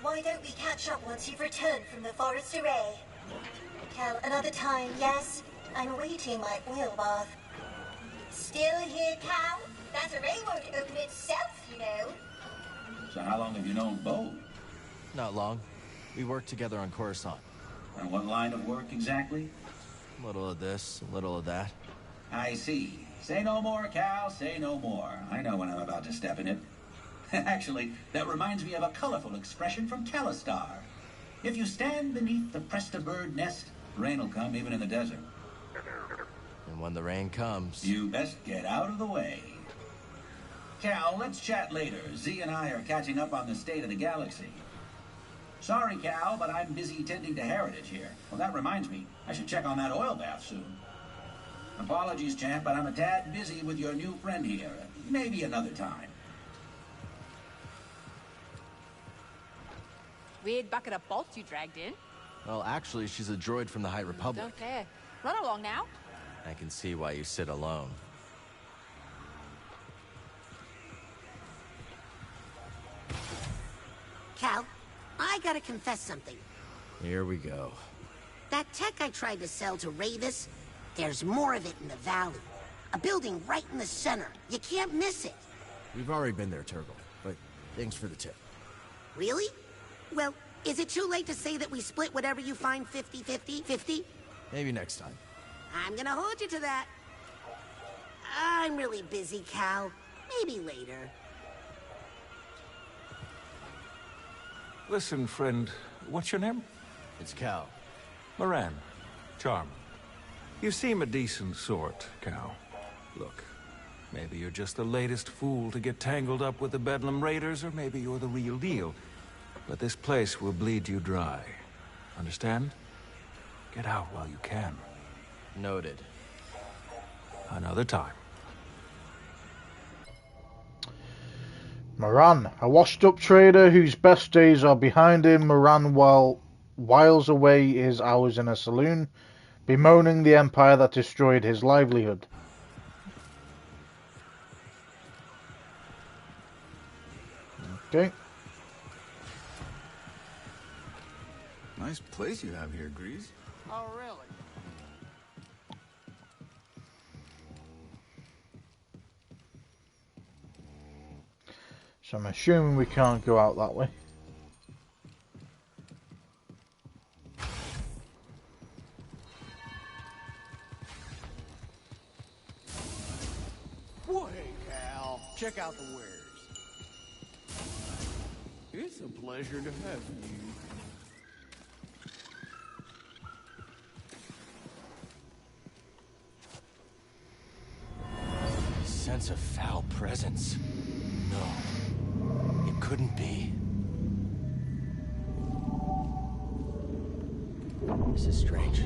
Why don't we catch up once you've returned from the forest array? Cal, another time, yes? I'm awaiting my oil bath. Still here, Cal? That array won't open itself, you know. So how long have you known Bo? Not long. We worked together on Coruscant. And what line of work exactly? A little of this, a little of that. I see. Say no more, Cal, say no more. I know when I'm about to step in it. Actually, that reminds me of a colorful expression from Calistar. If you stand beneath the Presta bird nest, rain will come even in the desert. And when the rain comes... You best get out of the way. Cal, let's chat later. Z and I are catching up on the state of the galaxy. Sorry, Cal, but I'm busy tending to Heritage here. Well, that reminds me, I should check on that oil bath soon. Apologies, champ, but I'm a tad busy with your new friend here. Maybe another time. Weird bucket of bolts you dragged in. Well, actually, she's a droid from the High Republic. Don't care. Run along now. I can see why you sit alone. Cal, I gotta confess something. Here we go. That tech I tried to sell to Ravis, there's more of it in the valley. A building right in the center. You can't miss it. We've already been there, Turgle, but thanks for the tip. Really? Well, is it too late to say that we split whatever you find 50-50? 50? Maybe next time. I'm gonna hold you to that. I'm really busy, Cal. Maybe later. Listen, friend, what's your name? It's Cal. Moran. Charmed. You seem a decent sort, Cal. Look, maybe you're just the latest fool to get tangled up with the Bedlam Raiders, or maybe you're the real deal. But this place will bleed you dry. Understand? Get out while you can. Noted. Another time. Moran, a washed-up trader whose best days are behind him. Moran whiles away his hours in a saloon, bemoaning the empire that destroyed his livelihood. Okay. Nice place you have here, Grease. Oh, really? So I'm assuming we can't go out that way. Well, hey, Cal. Check out the wares. It's a pleasure to have you. Sense of foul presence. No. It couldn't be. This is strange.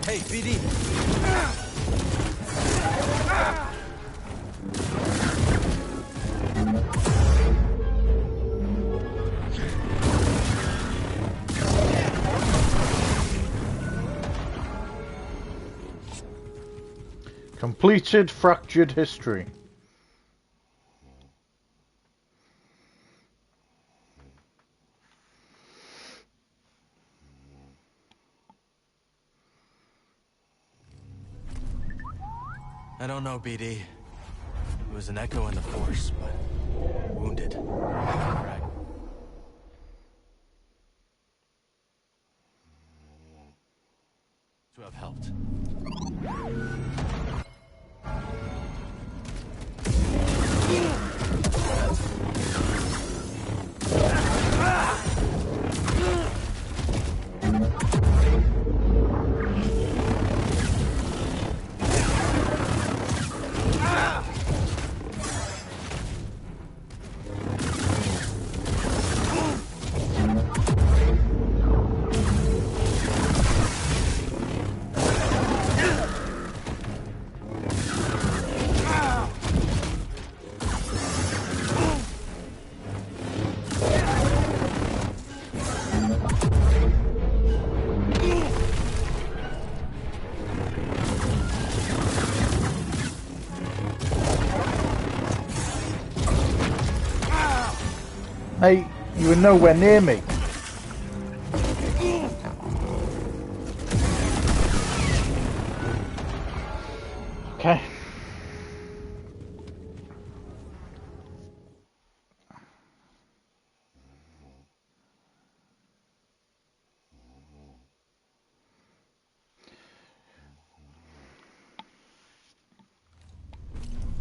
Hey, BD! Completed fractured history. I don't know, BD. It was an echo in the Force, but wounded. Right. To have helped. Hey, you were nowhere near me. Okay.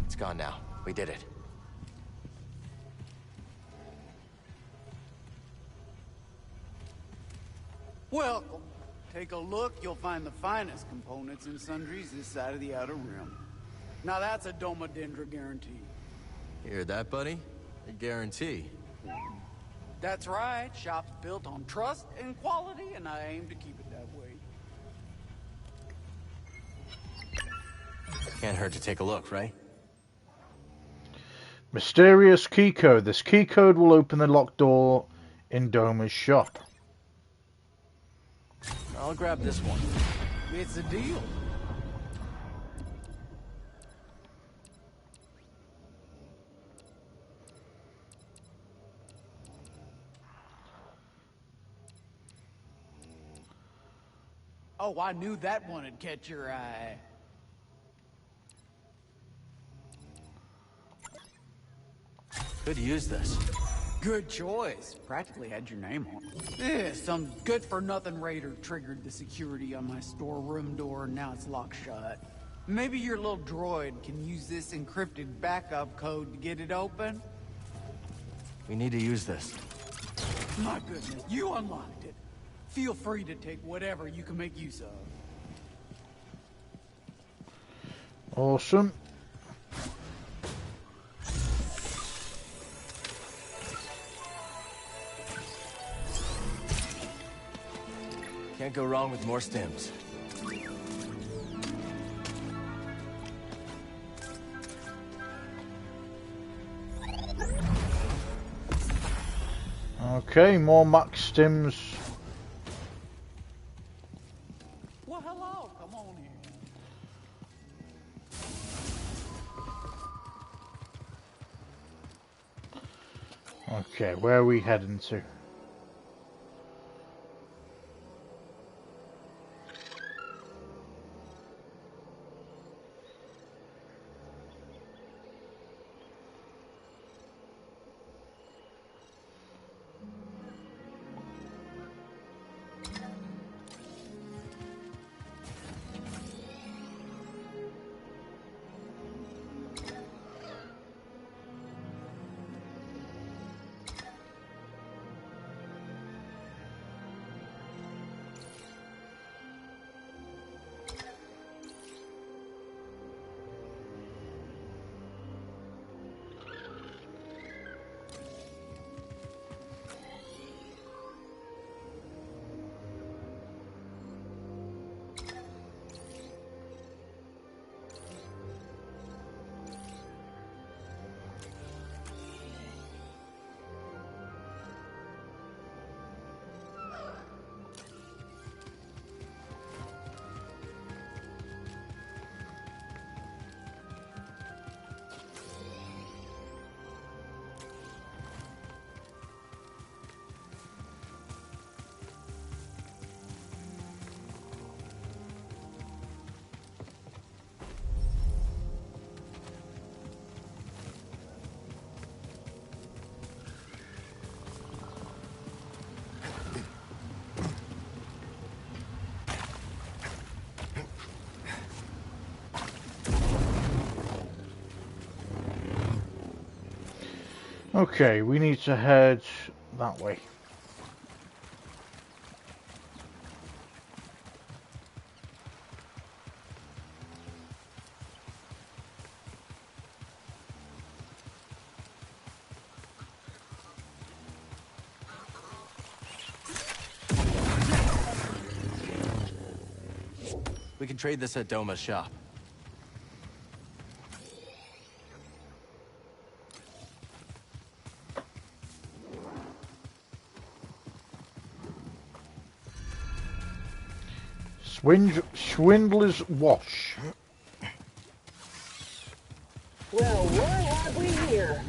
It's gone now. We did it. Welcome. Take a look, you'll find the finest components and sundries this side of the Outer Rim. Now that's a Domodendra guarantee. Hear that, buddy? A guarantee. That's right. Shop's built on trust and quality, and I aim to keep it that way. Can't hurt to take a look, right? Mysterious key code. This key code will open the locked door in Doma's shop. I'll grab this one. It's a deal. Oh, I knew that one would catch your eye. Could use this. Good choice. Practically had your name on it. Yeah, some good-for-nothing raider triggered the security on my storeroom door, and now it's locked shut. Maybe your little droid can use this encrypted backup code to get it open? We need to use this. My goodness, you unlocked it. Feel free to take whatever you can make use of. Awesome. Can't go wrong with more stims. Okay, more max stims. Well, hello, come on in. Okay, where are we heading to? Okay, we need to head that way. We can trade this at Doma's shop. Swindler's Wash. Well, what have we here?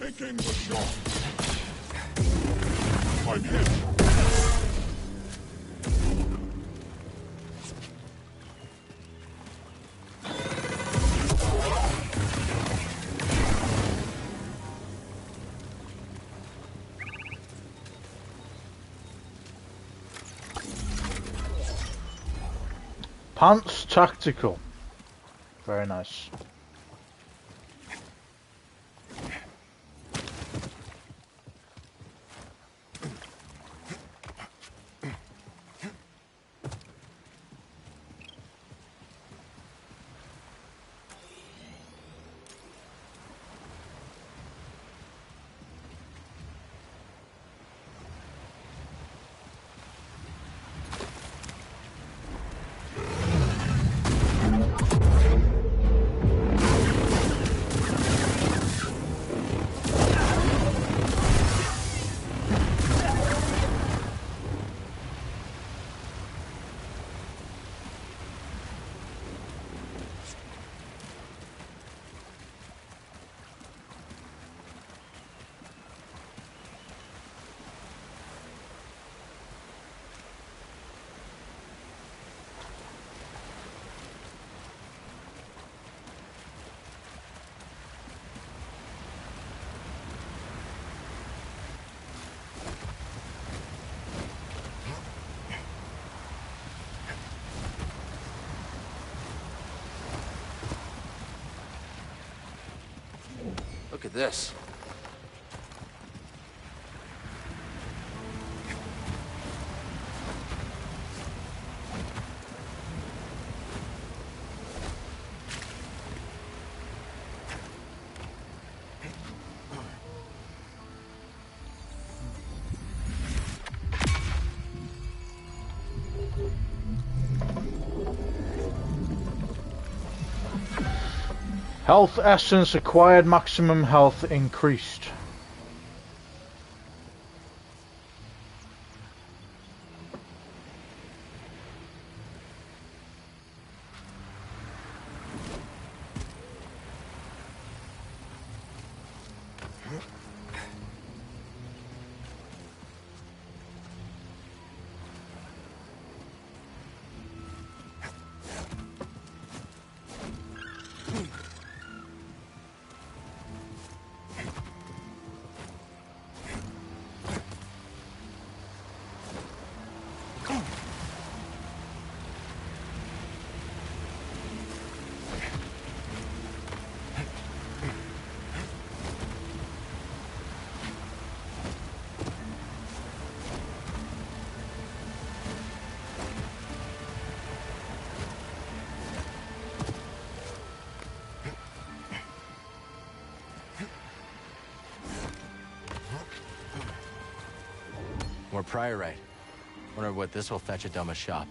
Taking the shot. I'm hit. Pants Tactical. Very nice. Look at this. Health Essence acquired, maximum health increased. priorite. Wonder what this will fetch at Doma's shop.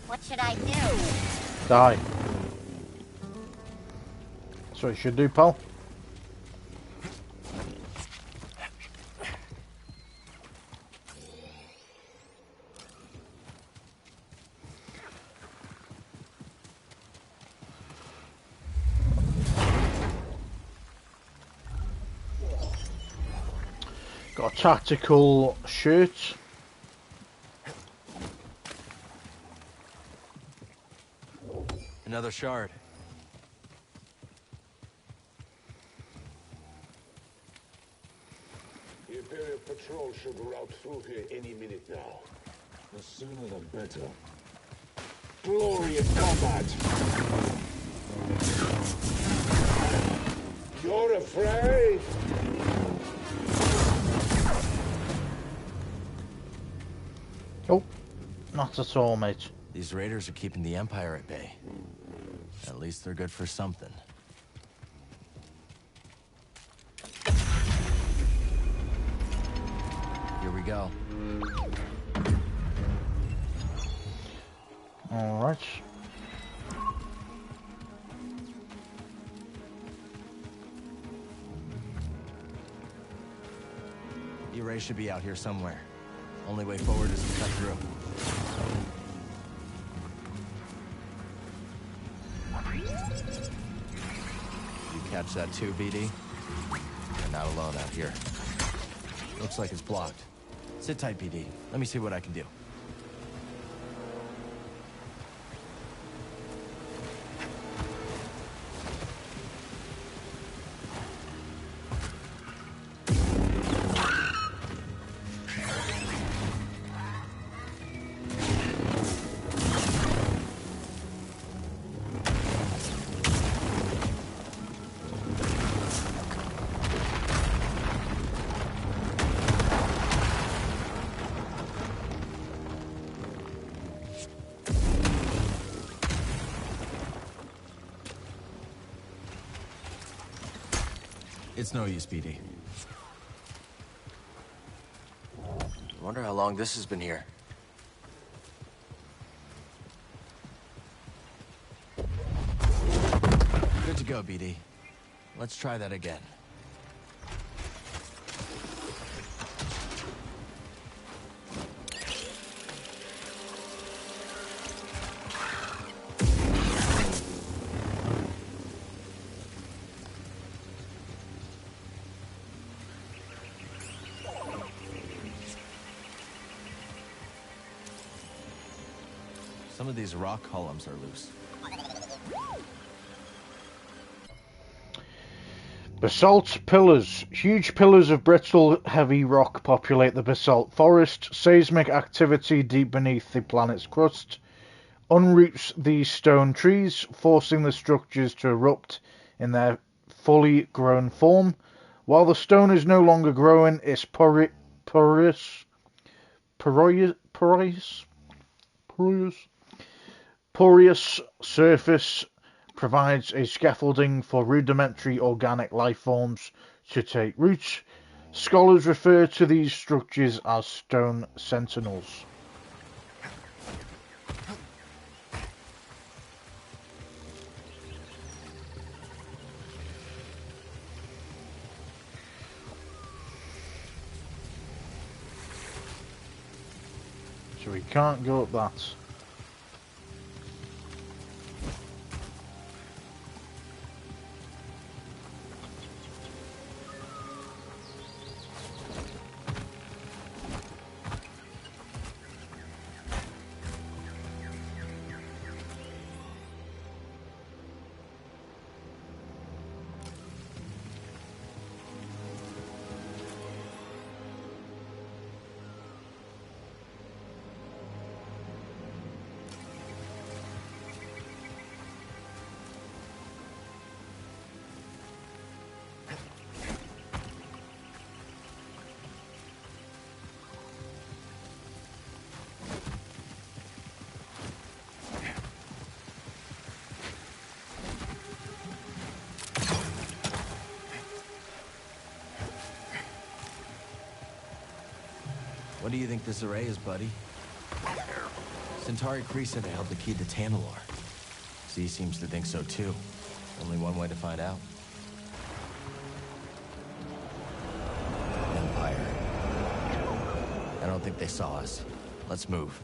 What should I do? Die. That's what you should do, pal. Got a tactical shirt. Another shard. The Imperial Patrol should route through here any minute now. The sooner the better. Glorious combat! You're afraid? Oh, not at all, mate. These raiders are keeping the Empire at bay. At least they're good for something. Here we go. All right. The array should be out here somewhere. Only way forward is to cut through. You catch that too, BD? You're not alone out here. Looks like it's blocked. Sit tight, BD. Let me see what I can do. It's no use, BD. Wonder how long this has been here. Good to go, BD. Let's try that again. Some of these rock columns are loose. Basalt pillars. Huge pillars of brittle, heavy rock populate the basalt forest. Seismic activity deep beneath the planet's crust unroots these stone trees, forcing the structures to erupt in their fully grown form. While the stone is no longer growing, its porous surface provides a scaffolding for rudimentary organic life forms to take root. Scholars refer to these structures as stone sentinels. So we can't go up that. What do you think this array is, buddy? Centauri Kree said they held the key to Tanalorr. Z seems to think so too. Only one way to find out. Empire. I don't think they saw us. Let's move.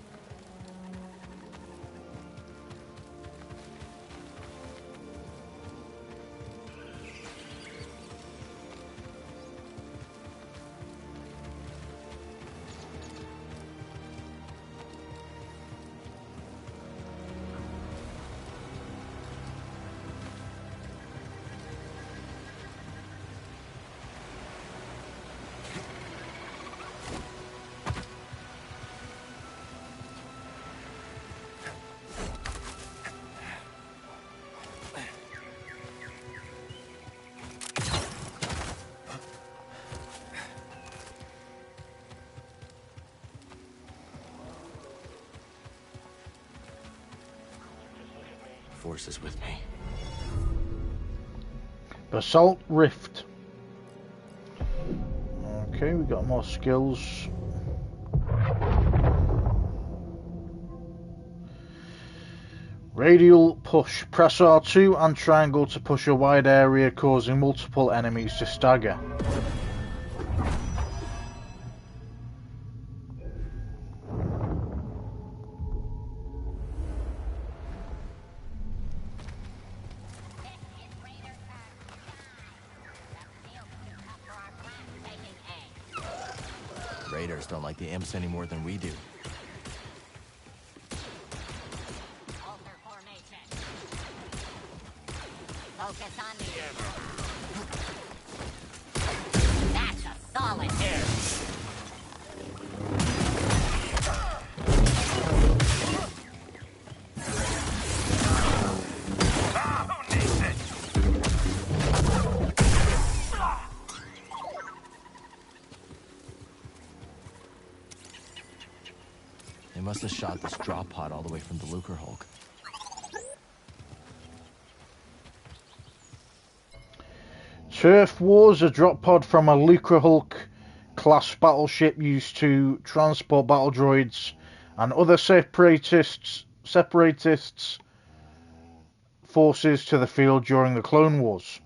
Force is with me. Basalt Rift. Okay, we got more skills. Radial push. Press R2 and triangle to push a wide area, causing multiple enemies to stagger. Raiders don't like the imps any more than we do. Focus on the That's a solid hit. They must have shot this drop pod all the way from the Lucre Hulk. Turf Wars, a drop pod from a Lucre Hulk class battleship used to transport battle droids and other separatists forces to the field during the Clone Wars.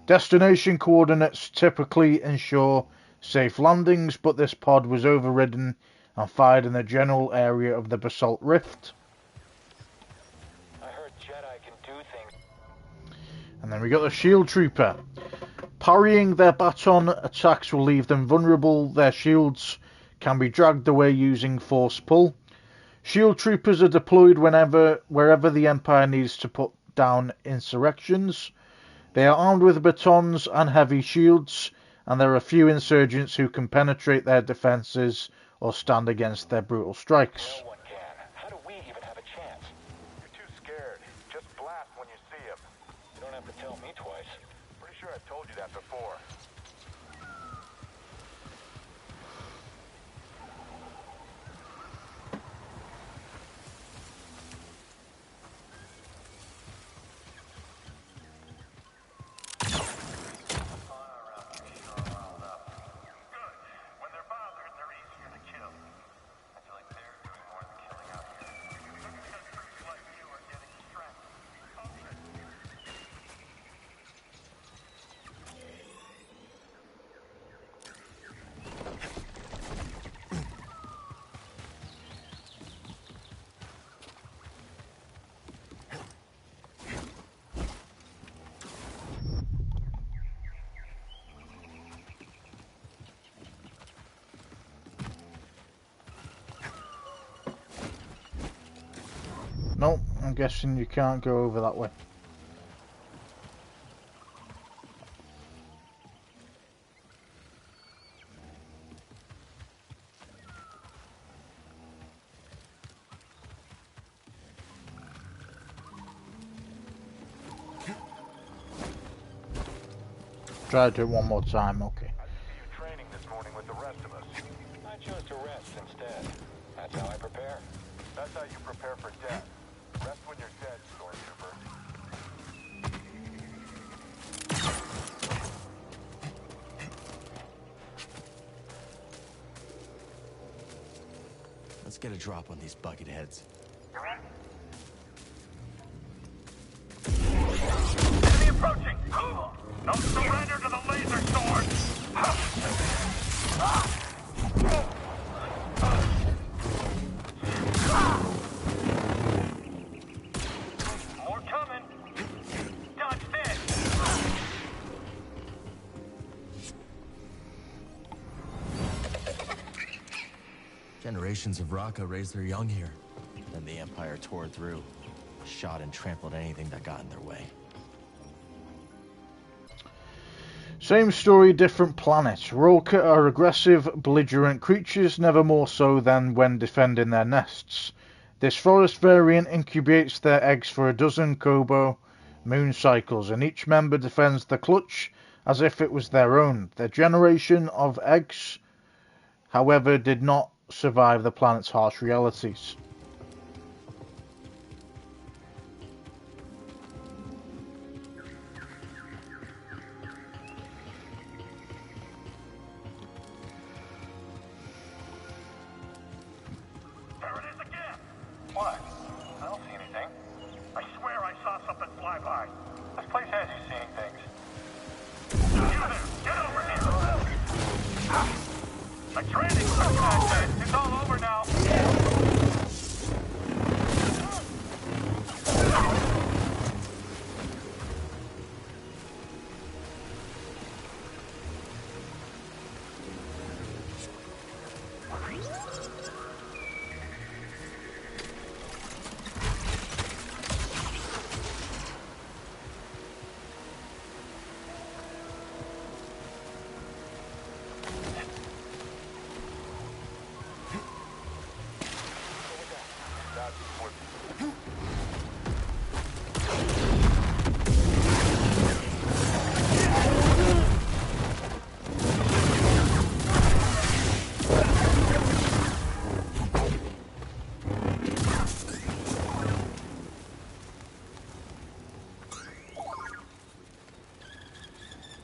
Destination coordinates typically ensure safe landings, but this pod was overridden and fired in the general area of the Basalt Rift. I heard Jedi can do things. And then we got the Shield Trooper. Parrying their baton attacks will leave them vulnerable. Their shields can be dragged away using force pull. Shield Troopers are deployed wherever the Empire needs to put down insurrections. They are armed with batons and heavy shields, and there are few insurgents who can penetrate their defenses or stand against their brutal strikes. No one can. How do we even have a chance? You're too scared. Just blast when you see him. You don't have to tell me twice. Pretty sure I've told you that before. Nope, I'm guessing you can't go over that way. Try to do it one more time, okay. I see you training this morning with the rest of us. I chose to rest instead. That's how I prepare. That's how you prepare for death. Rest when you're dead, Stormtrooper. get a drop on these bucketheads. Enemy approaching! Don't surrender to the laser sword! More coming! Dodge this! Generations of Raqqa raised their young here. Then the Empire tore through, shot and trampled anything that got in their way. Same story, different planet. Raqqa are aggressive, belligerent creatures, never more so than when defending their nests. This forest variant incubates their eggs for a dozen Kobo moon cycles, and each member defends the clutch as if it was their own. Their generation of eggs, however, did not survive the planet's harsh realities. What? I don't see anything. I swear I saw something fly by. This place has you seeing things. You there! Get over here! A training session! It's all over now!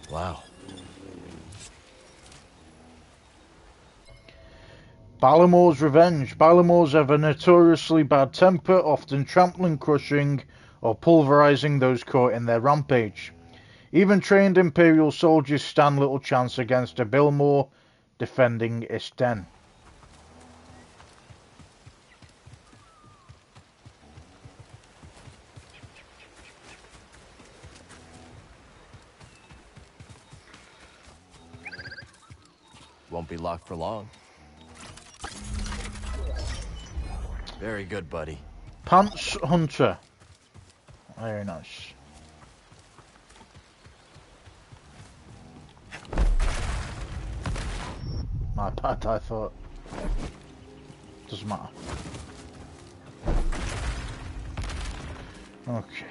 Wow. Balimore's revenge. Balimore's have a notoriously bad temper, often trampling, crushing, or pulverizing those caught in their rampage. Even trained Imperial soldiers stand little chance against a Bilmore defending Isten. Won't be locked for long. Very good, buddy. Pants Hunter. Very nice. My bad, I thought. Doesn't matter. Okay.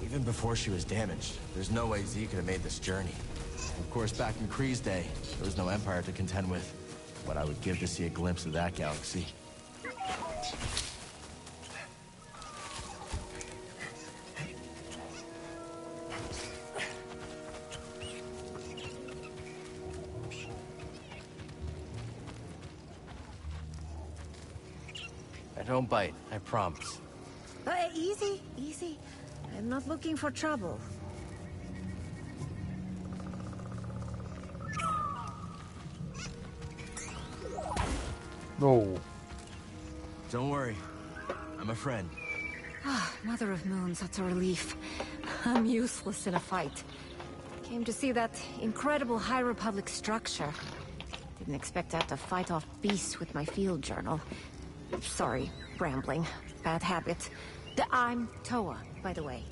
Even before she was damaged, there's no way Z could have made this journey. Of course, back in Kree's day, there was no Empire to contend with. What I would give to see a glimpse of that galaxy. I don't bite, I promise. Easy, easy. I'm not looking for trouble. No. Don't worry. I'm a friend. Ah, Mother of Moons, that's a relief. I'm useless in a fight. Came to see that incredible High Republic structure. Didn't expect to have to fight off beasts with my field journal. Sorry, rambling. Bad habit. I'm Toa, by the way.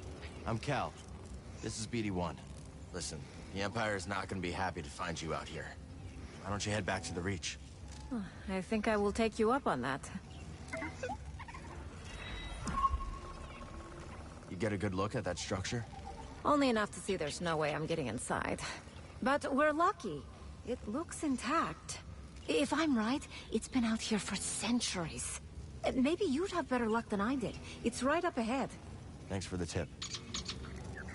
I'm Cal. This is BD-1. Listen, the Empire's not gonna be happy to find you out here. Why don't you head back to the Reach? I think I will take you up on that. You get a good look at that structure? Only enough to see there's no way I'm getting inside. But we're lucky. It looks intact. If I'm right, it's been out here for centuries. Maybe you'd have better luck than I did. It's right up ahead. Thanks for the tip.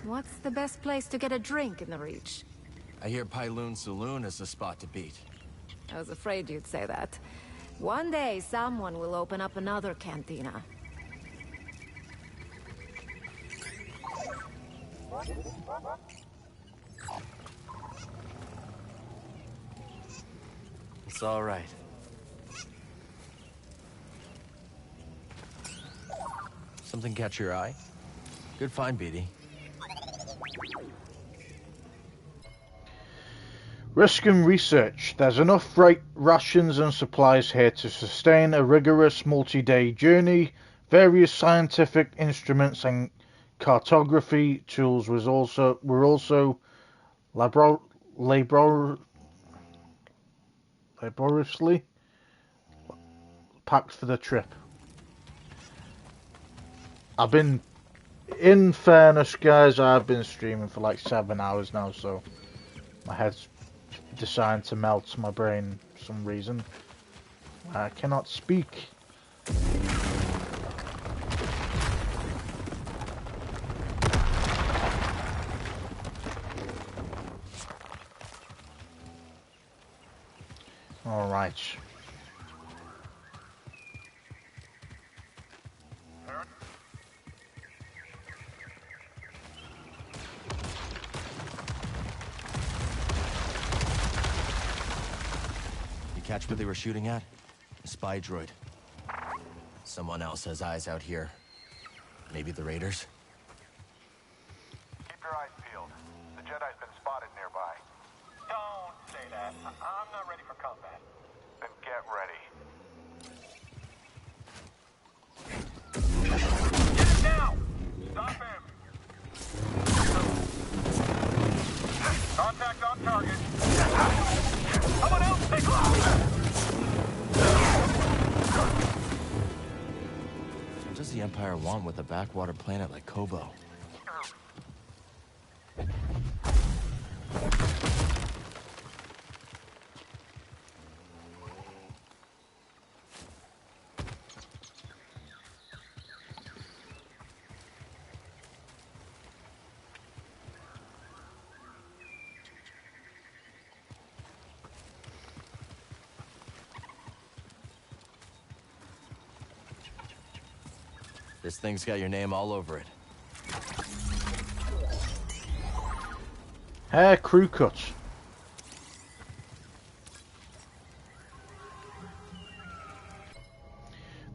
What's the best place to get a drink in the Reach? I hear Pyloon Saloon is the spot to beat. I was afraid you'd say that. One day, someone will open up another cantina. It's all right. Something catch your eye? Good find, BD. Risk and research. There's enough rations and supplies here to sustain a rigorous multi-day journey. Various scientific instruments and cartography tools were also laboriously packed for the trip. In fairness, guys, I've been streaming for like 7 hours now, so my head's deciding to melt my brain for some reason. I cannot speak. All right. Catch what they were shooting at? A spy droid. Someone else has eyes out here. Maybe the Raiders? Keep your eyes peeled. The Jedi's been spotted nearby. Don't say that. I'm not ready for combat. Then get ready. Get him now! Stop him! Contact on target. Someone else take low! What does the Empire want with a backwater planet like Kobo? This thing's got your name all over it. Hair crew cut.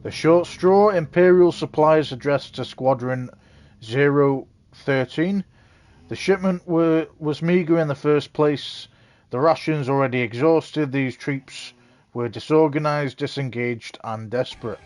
The short straw, Imperial supplies addressed to Squadron 013. The shipment was meager in the first place. The rations already exhausted. These troops were disorganized, disengaged, and desperate.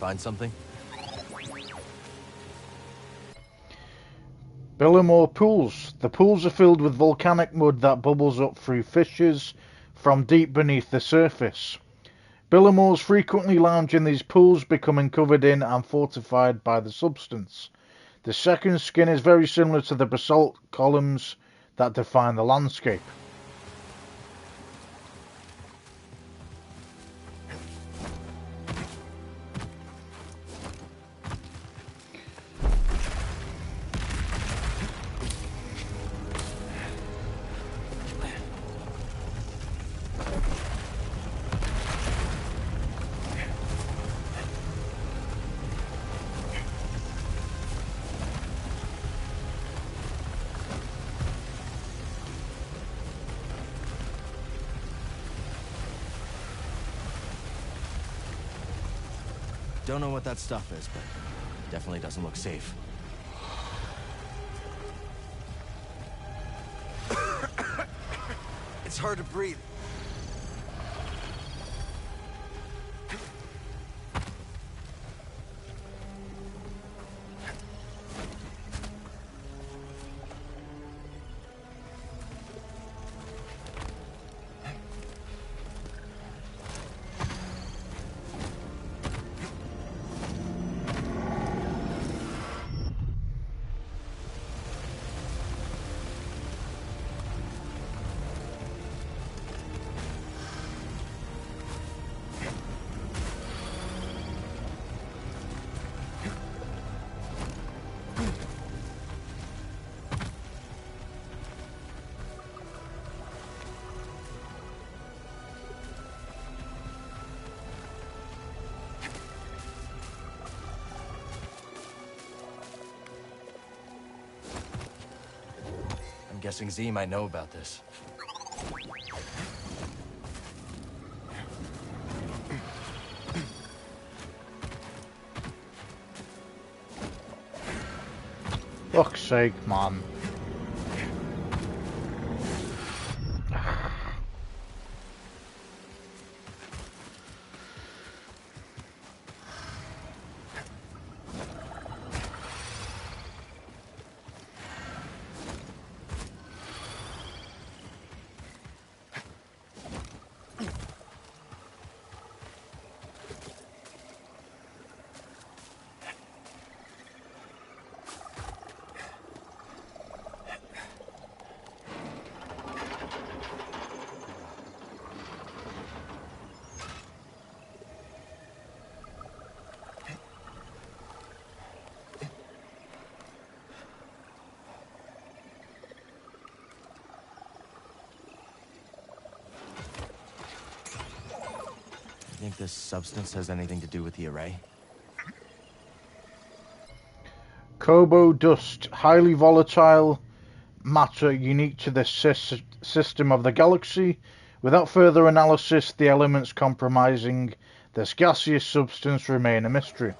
Find something? Billimore pools. The pools are filled with volcanic mud that bubbles up through fissures from deep beneath the surface. Billimores frequently lounge in these pools, becoming covered in and fortified by the substance. The second skin is very similar to the basalt columns that define the landscape. Don't know what that stuff is, but definitely doesn't look safe. It's hard to breathe. I'm guessing Z might know about this. Fuck's sake, man. Think this substance has anything to do with the array? Kobo dust, highly volatile matter unique to this system of the galaxy. Without further analysis, the elements comprising this gaseous substance remain a mystery.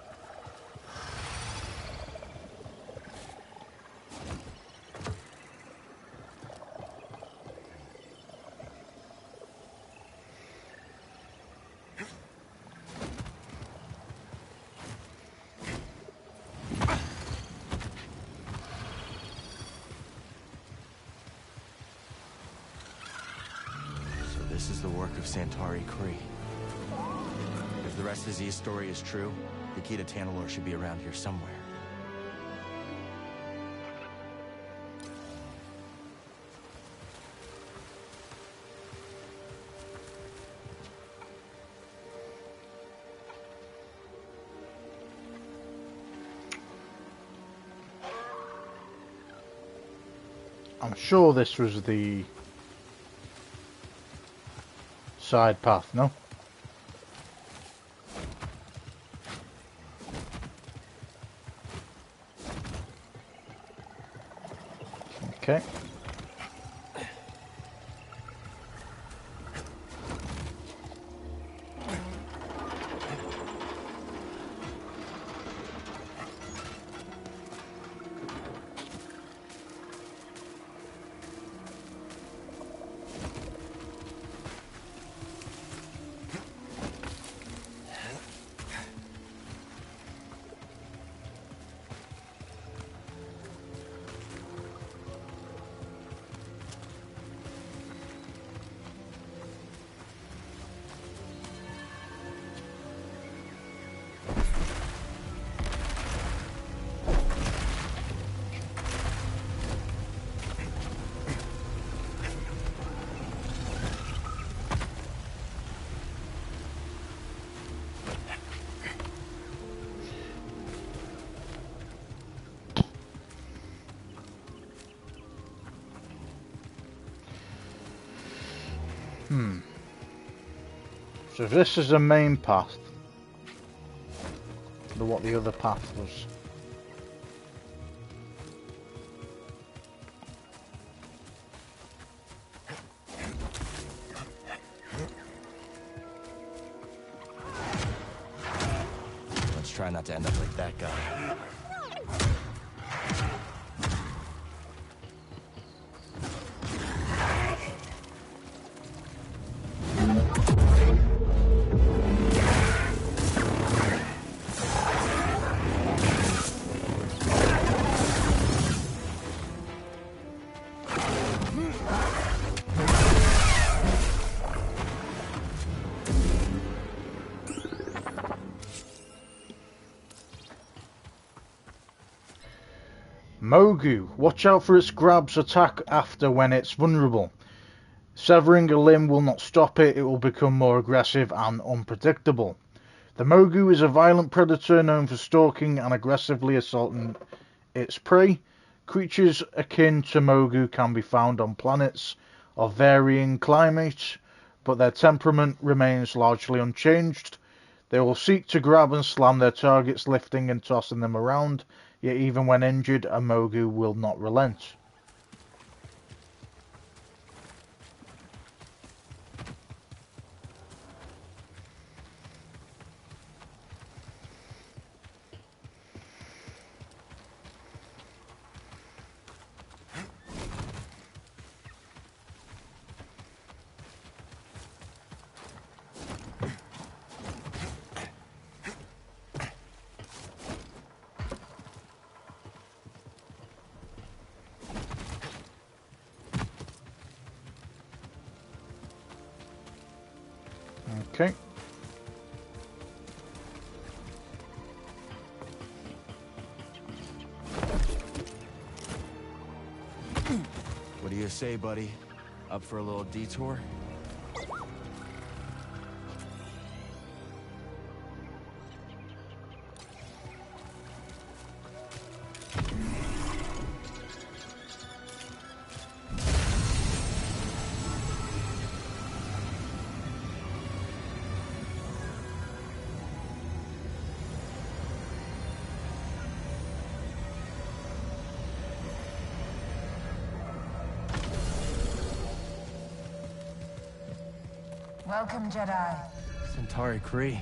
If the rest of Z's story is true, the key to Tanalorr should be around here somewhere. I'm sure this was the side path, no? Okay. So this is the main path. What the other path was. Let's try not to end up like that guy. Mogu. Watch out for its grabs attack after when it's vulnerable. Severing a limb will not stop it, it will become more aggressive and unpredictable. The Mogu is a violent predator known for stalking and aggressively assaulting its prey. Creatures akin to Mogu can be found on planets of varying climates, but their temperament remains largely unchanged. They will seek to grab and slam their targets, lifting and tossing them around. Yet even when injured, a Mogu will not relent. Okay. What do you say, buddy? Up for a little detour? Welcome, Jedi. Centauri Kree.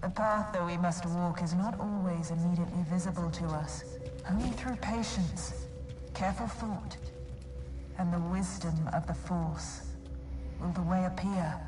The path that we must walk is not always immediately visible to us. Only through patience, careful thought, and the wisdom of the Force will the way appear.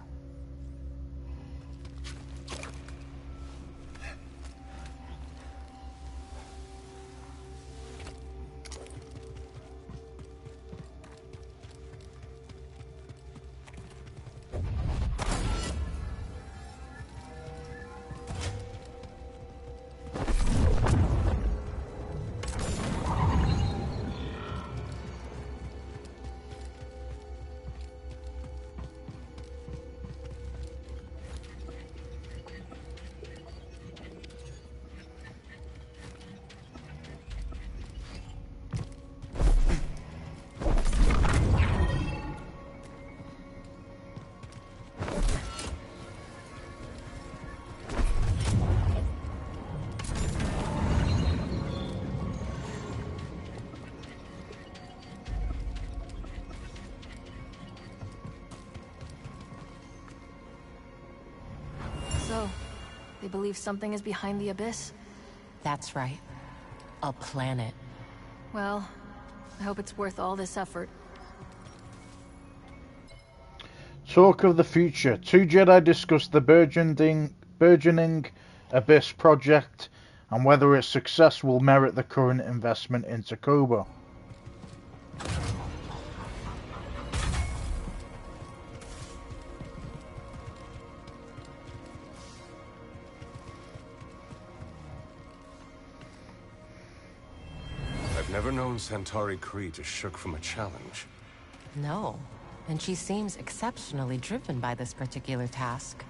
So, they believe something is behind the abyss? That's right. A planet. Well, I hope it's worth all this effort. Talk of the future. Two Jedi discuss the burgeoning Abyss project and whether its success will merit the current investment into Koba. I've never known Centauri Kree to shirk from a challenge. No. And she seems exceptionally driven by this particular task.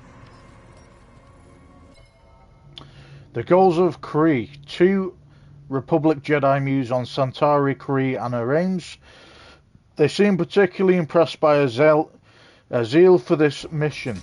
The goals of Kree. Two Republic Jedi muse on Centauri Kree and her aims. They seem particularly impressed by her zeal for this mission.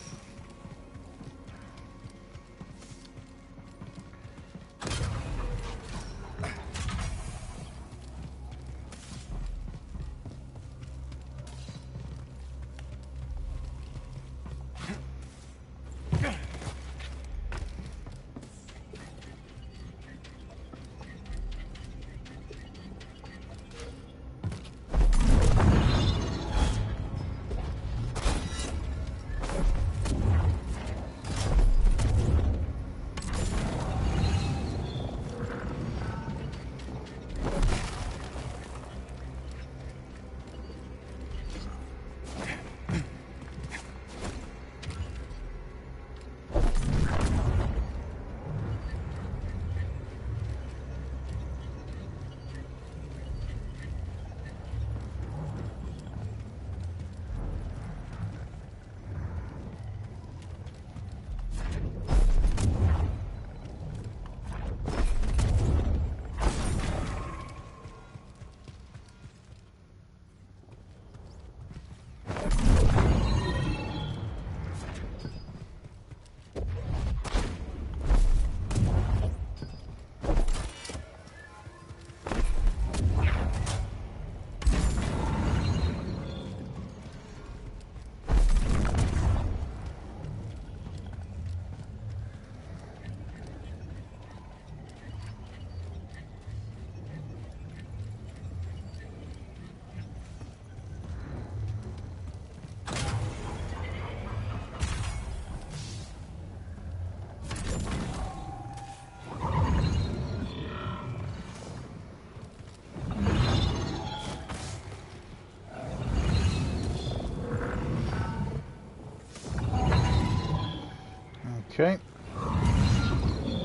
Okay.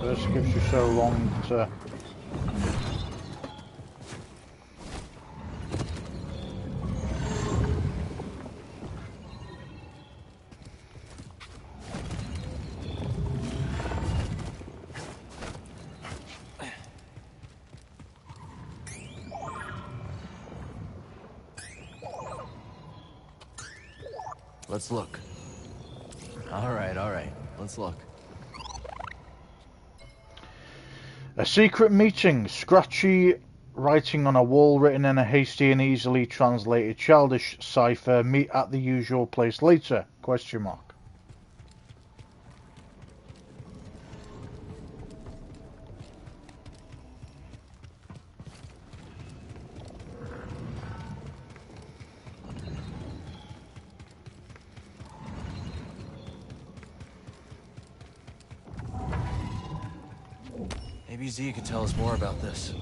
This gives you so long to... Let's look. All right. Let's look. A secret meeting. Scratchy writing on a wall written in a hasty and easily translated childish cipher. Meet at the usual place later? Question mark. Maybe Z could tell us more about this.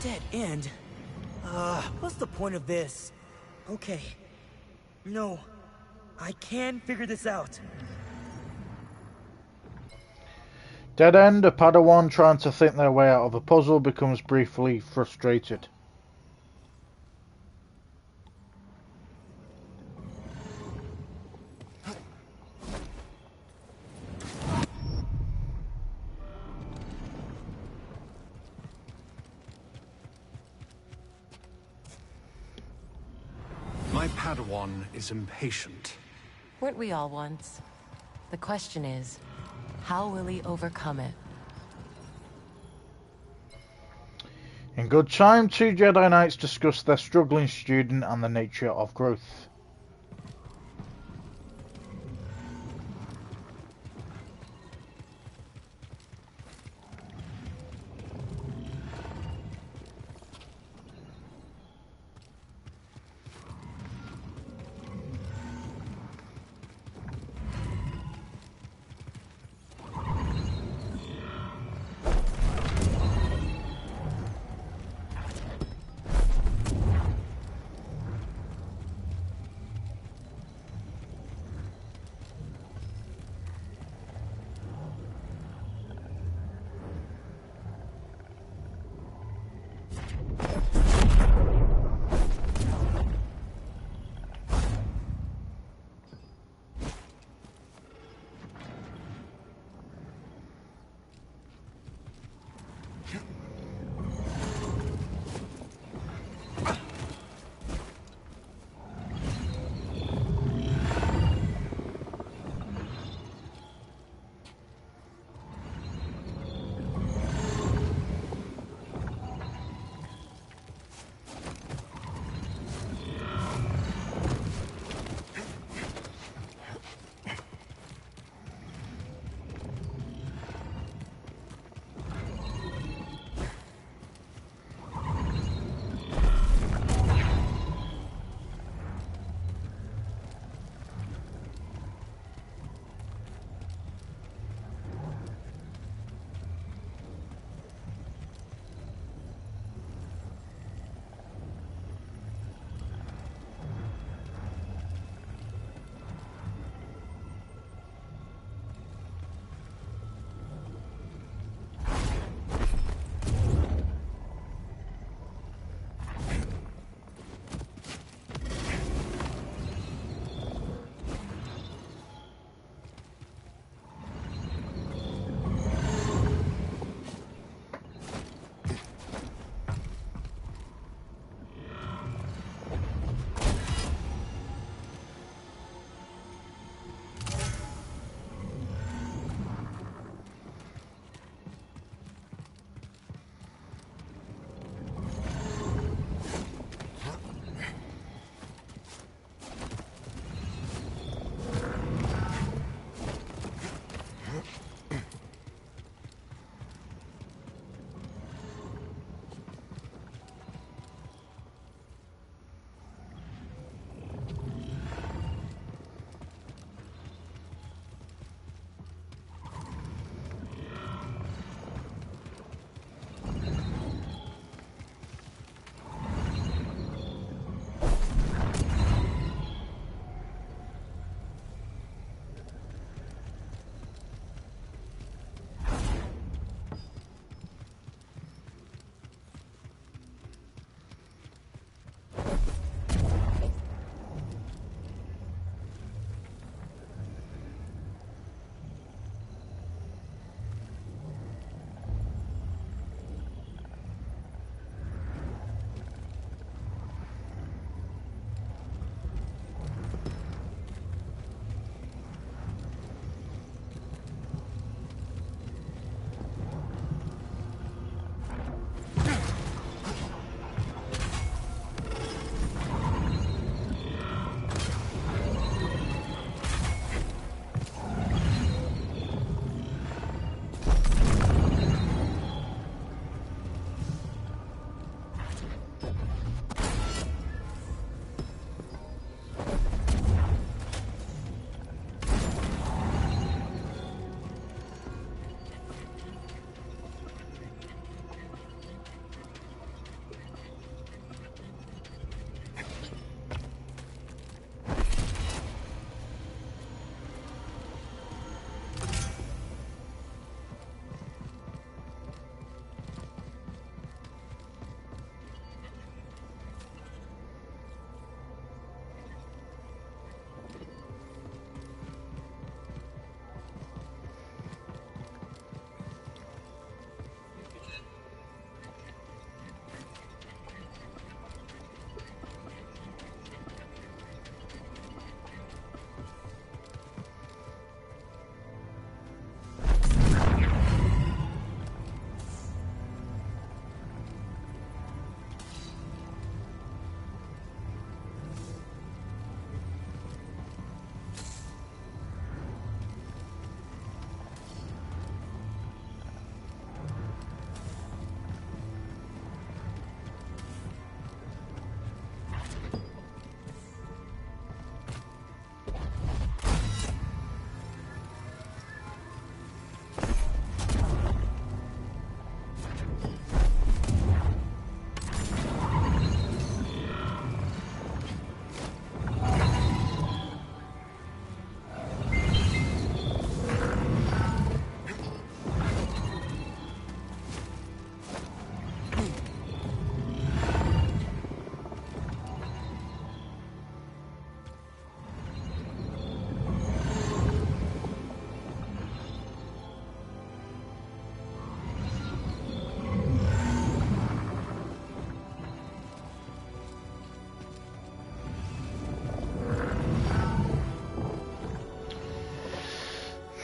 Dead end? What's the point of this? Okay. No. I can figure this out. Dead end. A Padawan trying to think their way out of a puzzle becomes briefly frustrated. My Padawan is impatient. Weren't we all once? The question is, how will he overcome it? In good time, two Jedi Knights discuss their struggling student and the nature of growth.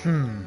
Hmm.